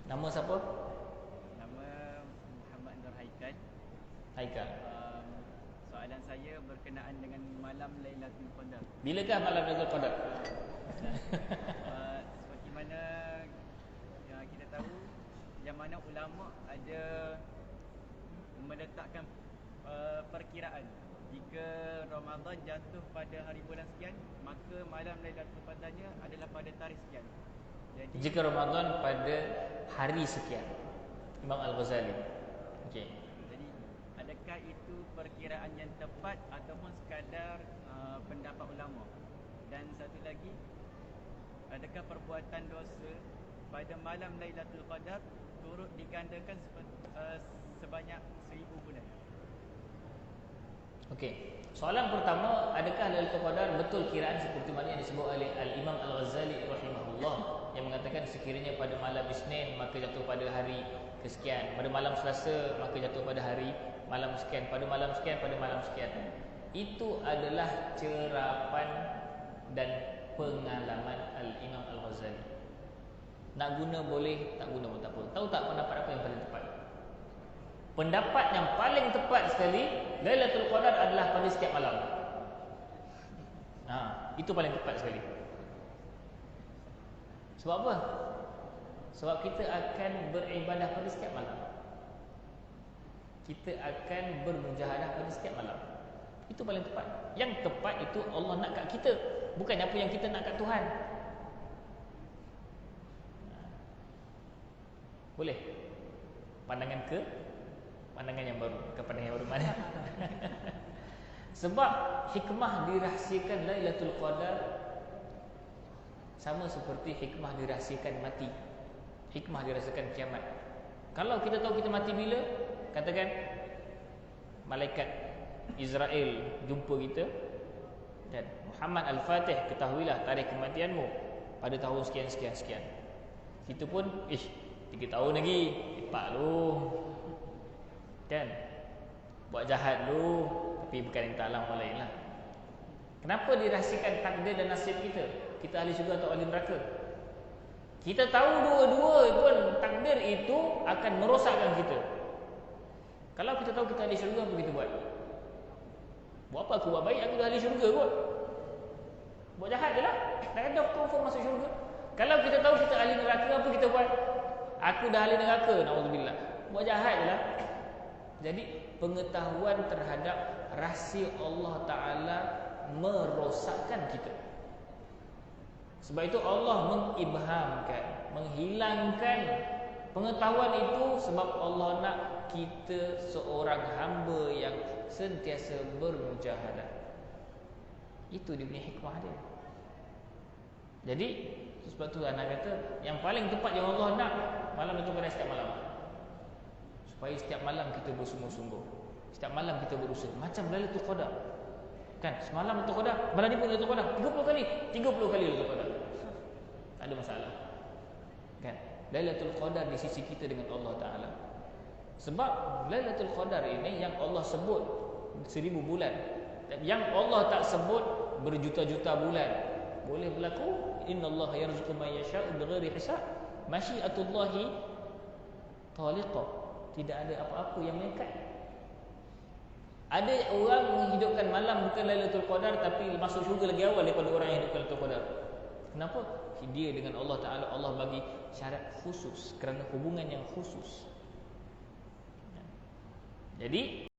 Nama siapa? Nama Muhammad Nur Haikal. Haikal. Soalan saya berkenaan dengan malam Lailatul Qadar. Bilakah malam Lailatul Qadar? Seperti mana yang kita tahu, yang mana ulama ada meletakkan perkiraan, jika Ramadan jatuh pada hari bulan sekian, maka malam Lailatul Qadarnya adalah pada tarikh sekian. Jadi jika Ramadan pada hari sekian, Imam Al-Ghazali. Okey. Jadi adakah itu perkiraan yang tepat ataupun sekadar pendapat ulama? Dan satu lagi, adakah perbuatan dosa pada malam Lailatul Qadar turut digandakan sebanyak 1000 bulan? Okey. Soalan pertama, adakah Lailatul Qadar betul kiraan seperti mana yang disebut oleh Al-Imam Al-Ghazali rahimahullah, yang mengatakan sekiranya pada malam Isnin maka jatuh pada hari kesekian, pada malam Selasa maka jatuh pada hari malam sekian, pada malam sekian, pada malam sekian. Itu adalah cerapan dan pengalaman Al-Imam Al-Ghazali. Nak guna boleh, tak guna pun tak apa. Tahu tak pendapat apa yang paling tepat? Pendapat yang paling tepat sekali, Lailatul Qadar adalah pada setiap malam. Itu paling tepat sekali. Sebab apa? Sebab kita akan beribadah pada setiap malam. Kita akan bermujahadah pada setiap malam. Itu paling tepat. Yang tepat itu Allah nak kat kita, bukan apa yang kita nak kat Tuhan. Boleh? Pandangan yang baru. Ke pandangan yang baru mana? Sebab hikmah dirahsiakan Lailatul Qadar sama seperti hikmah dirahsiakan mati, hikmah dirahsiakan kiamat. Kalau kita tahu kita mati bila, katakan malaikat Israel jumpa kita dan Muhammad Al-Fatih, ketahuilah tarikh kematianmu pada tahun sekian. Kita pun 3 tahun lagi, lepak lu kan, buat jahat lu, tapi bukan yang taklah orang lain lah. Kenapa dirahsiakan takdir dan nasib kita? Kita ahli syurga atau ahli neraka? Kita tahu dua-dua pun takdir itu akan merosakkan kita. Kalau kita tahu kita ahli syurga, apa kita buat? Buat apa aku buat baik? Aku dah ahli syurga kot. Buat jahat je lah, dah ada confirm masuk syurga. Kalau kita tahu kita ahli neraka, apa kita buat? Aku dah ahli neraka, na'udzubillah. Buat jahat je lah. Jadi pengetahuan terhadap rahsia Allah Ta'ala merosakkan kita. Sebab itu Allah mengibhamkan, menghilangkan pengetahuan itu, sebab Allah nak kita seorang hamba yang sentiasa bermujahadah. Itu dia punya hikmah dia. Jadi sebab tu anak kata yang paling tepat yang Allah nak malam itu pada setiap malam, supaya setiap malam kita bersungguh-sungguh, setiap malam kita berusaha. Macam Lailatul Qadar kan, semalam Lailatul Qadar, malam ni pun Lailatul Qadar, 30 kali Lailatul Qadar, tak ada masalah kan. Lailatul Qadar di sisi kita dengan Allah Ta'ala. Sebab Lailatul Qadar ini yang Allah sebut 1000 bulan, yang Allah tak sebut berjuta-juta bulan. Boleh berlaku innallaha yarzuqu man yasha'u bighairi hisab. Masyiatullahi taliqah. Tidak ada apa-apa yang mengikat. Ada orang menghidupkan malam bukan Lailatul Qadar, tapi masuk syurga lagi awal daripada orang yang hidupkan Lailatul Qadar. Kenapa? Dia dengan Allah Ta'ala, Allah bagi syarat khusus kerana hubungan yang khusus. Jadi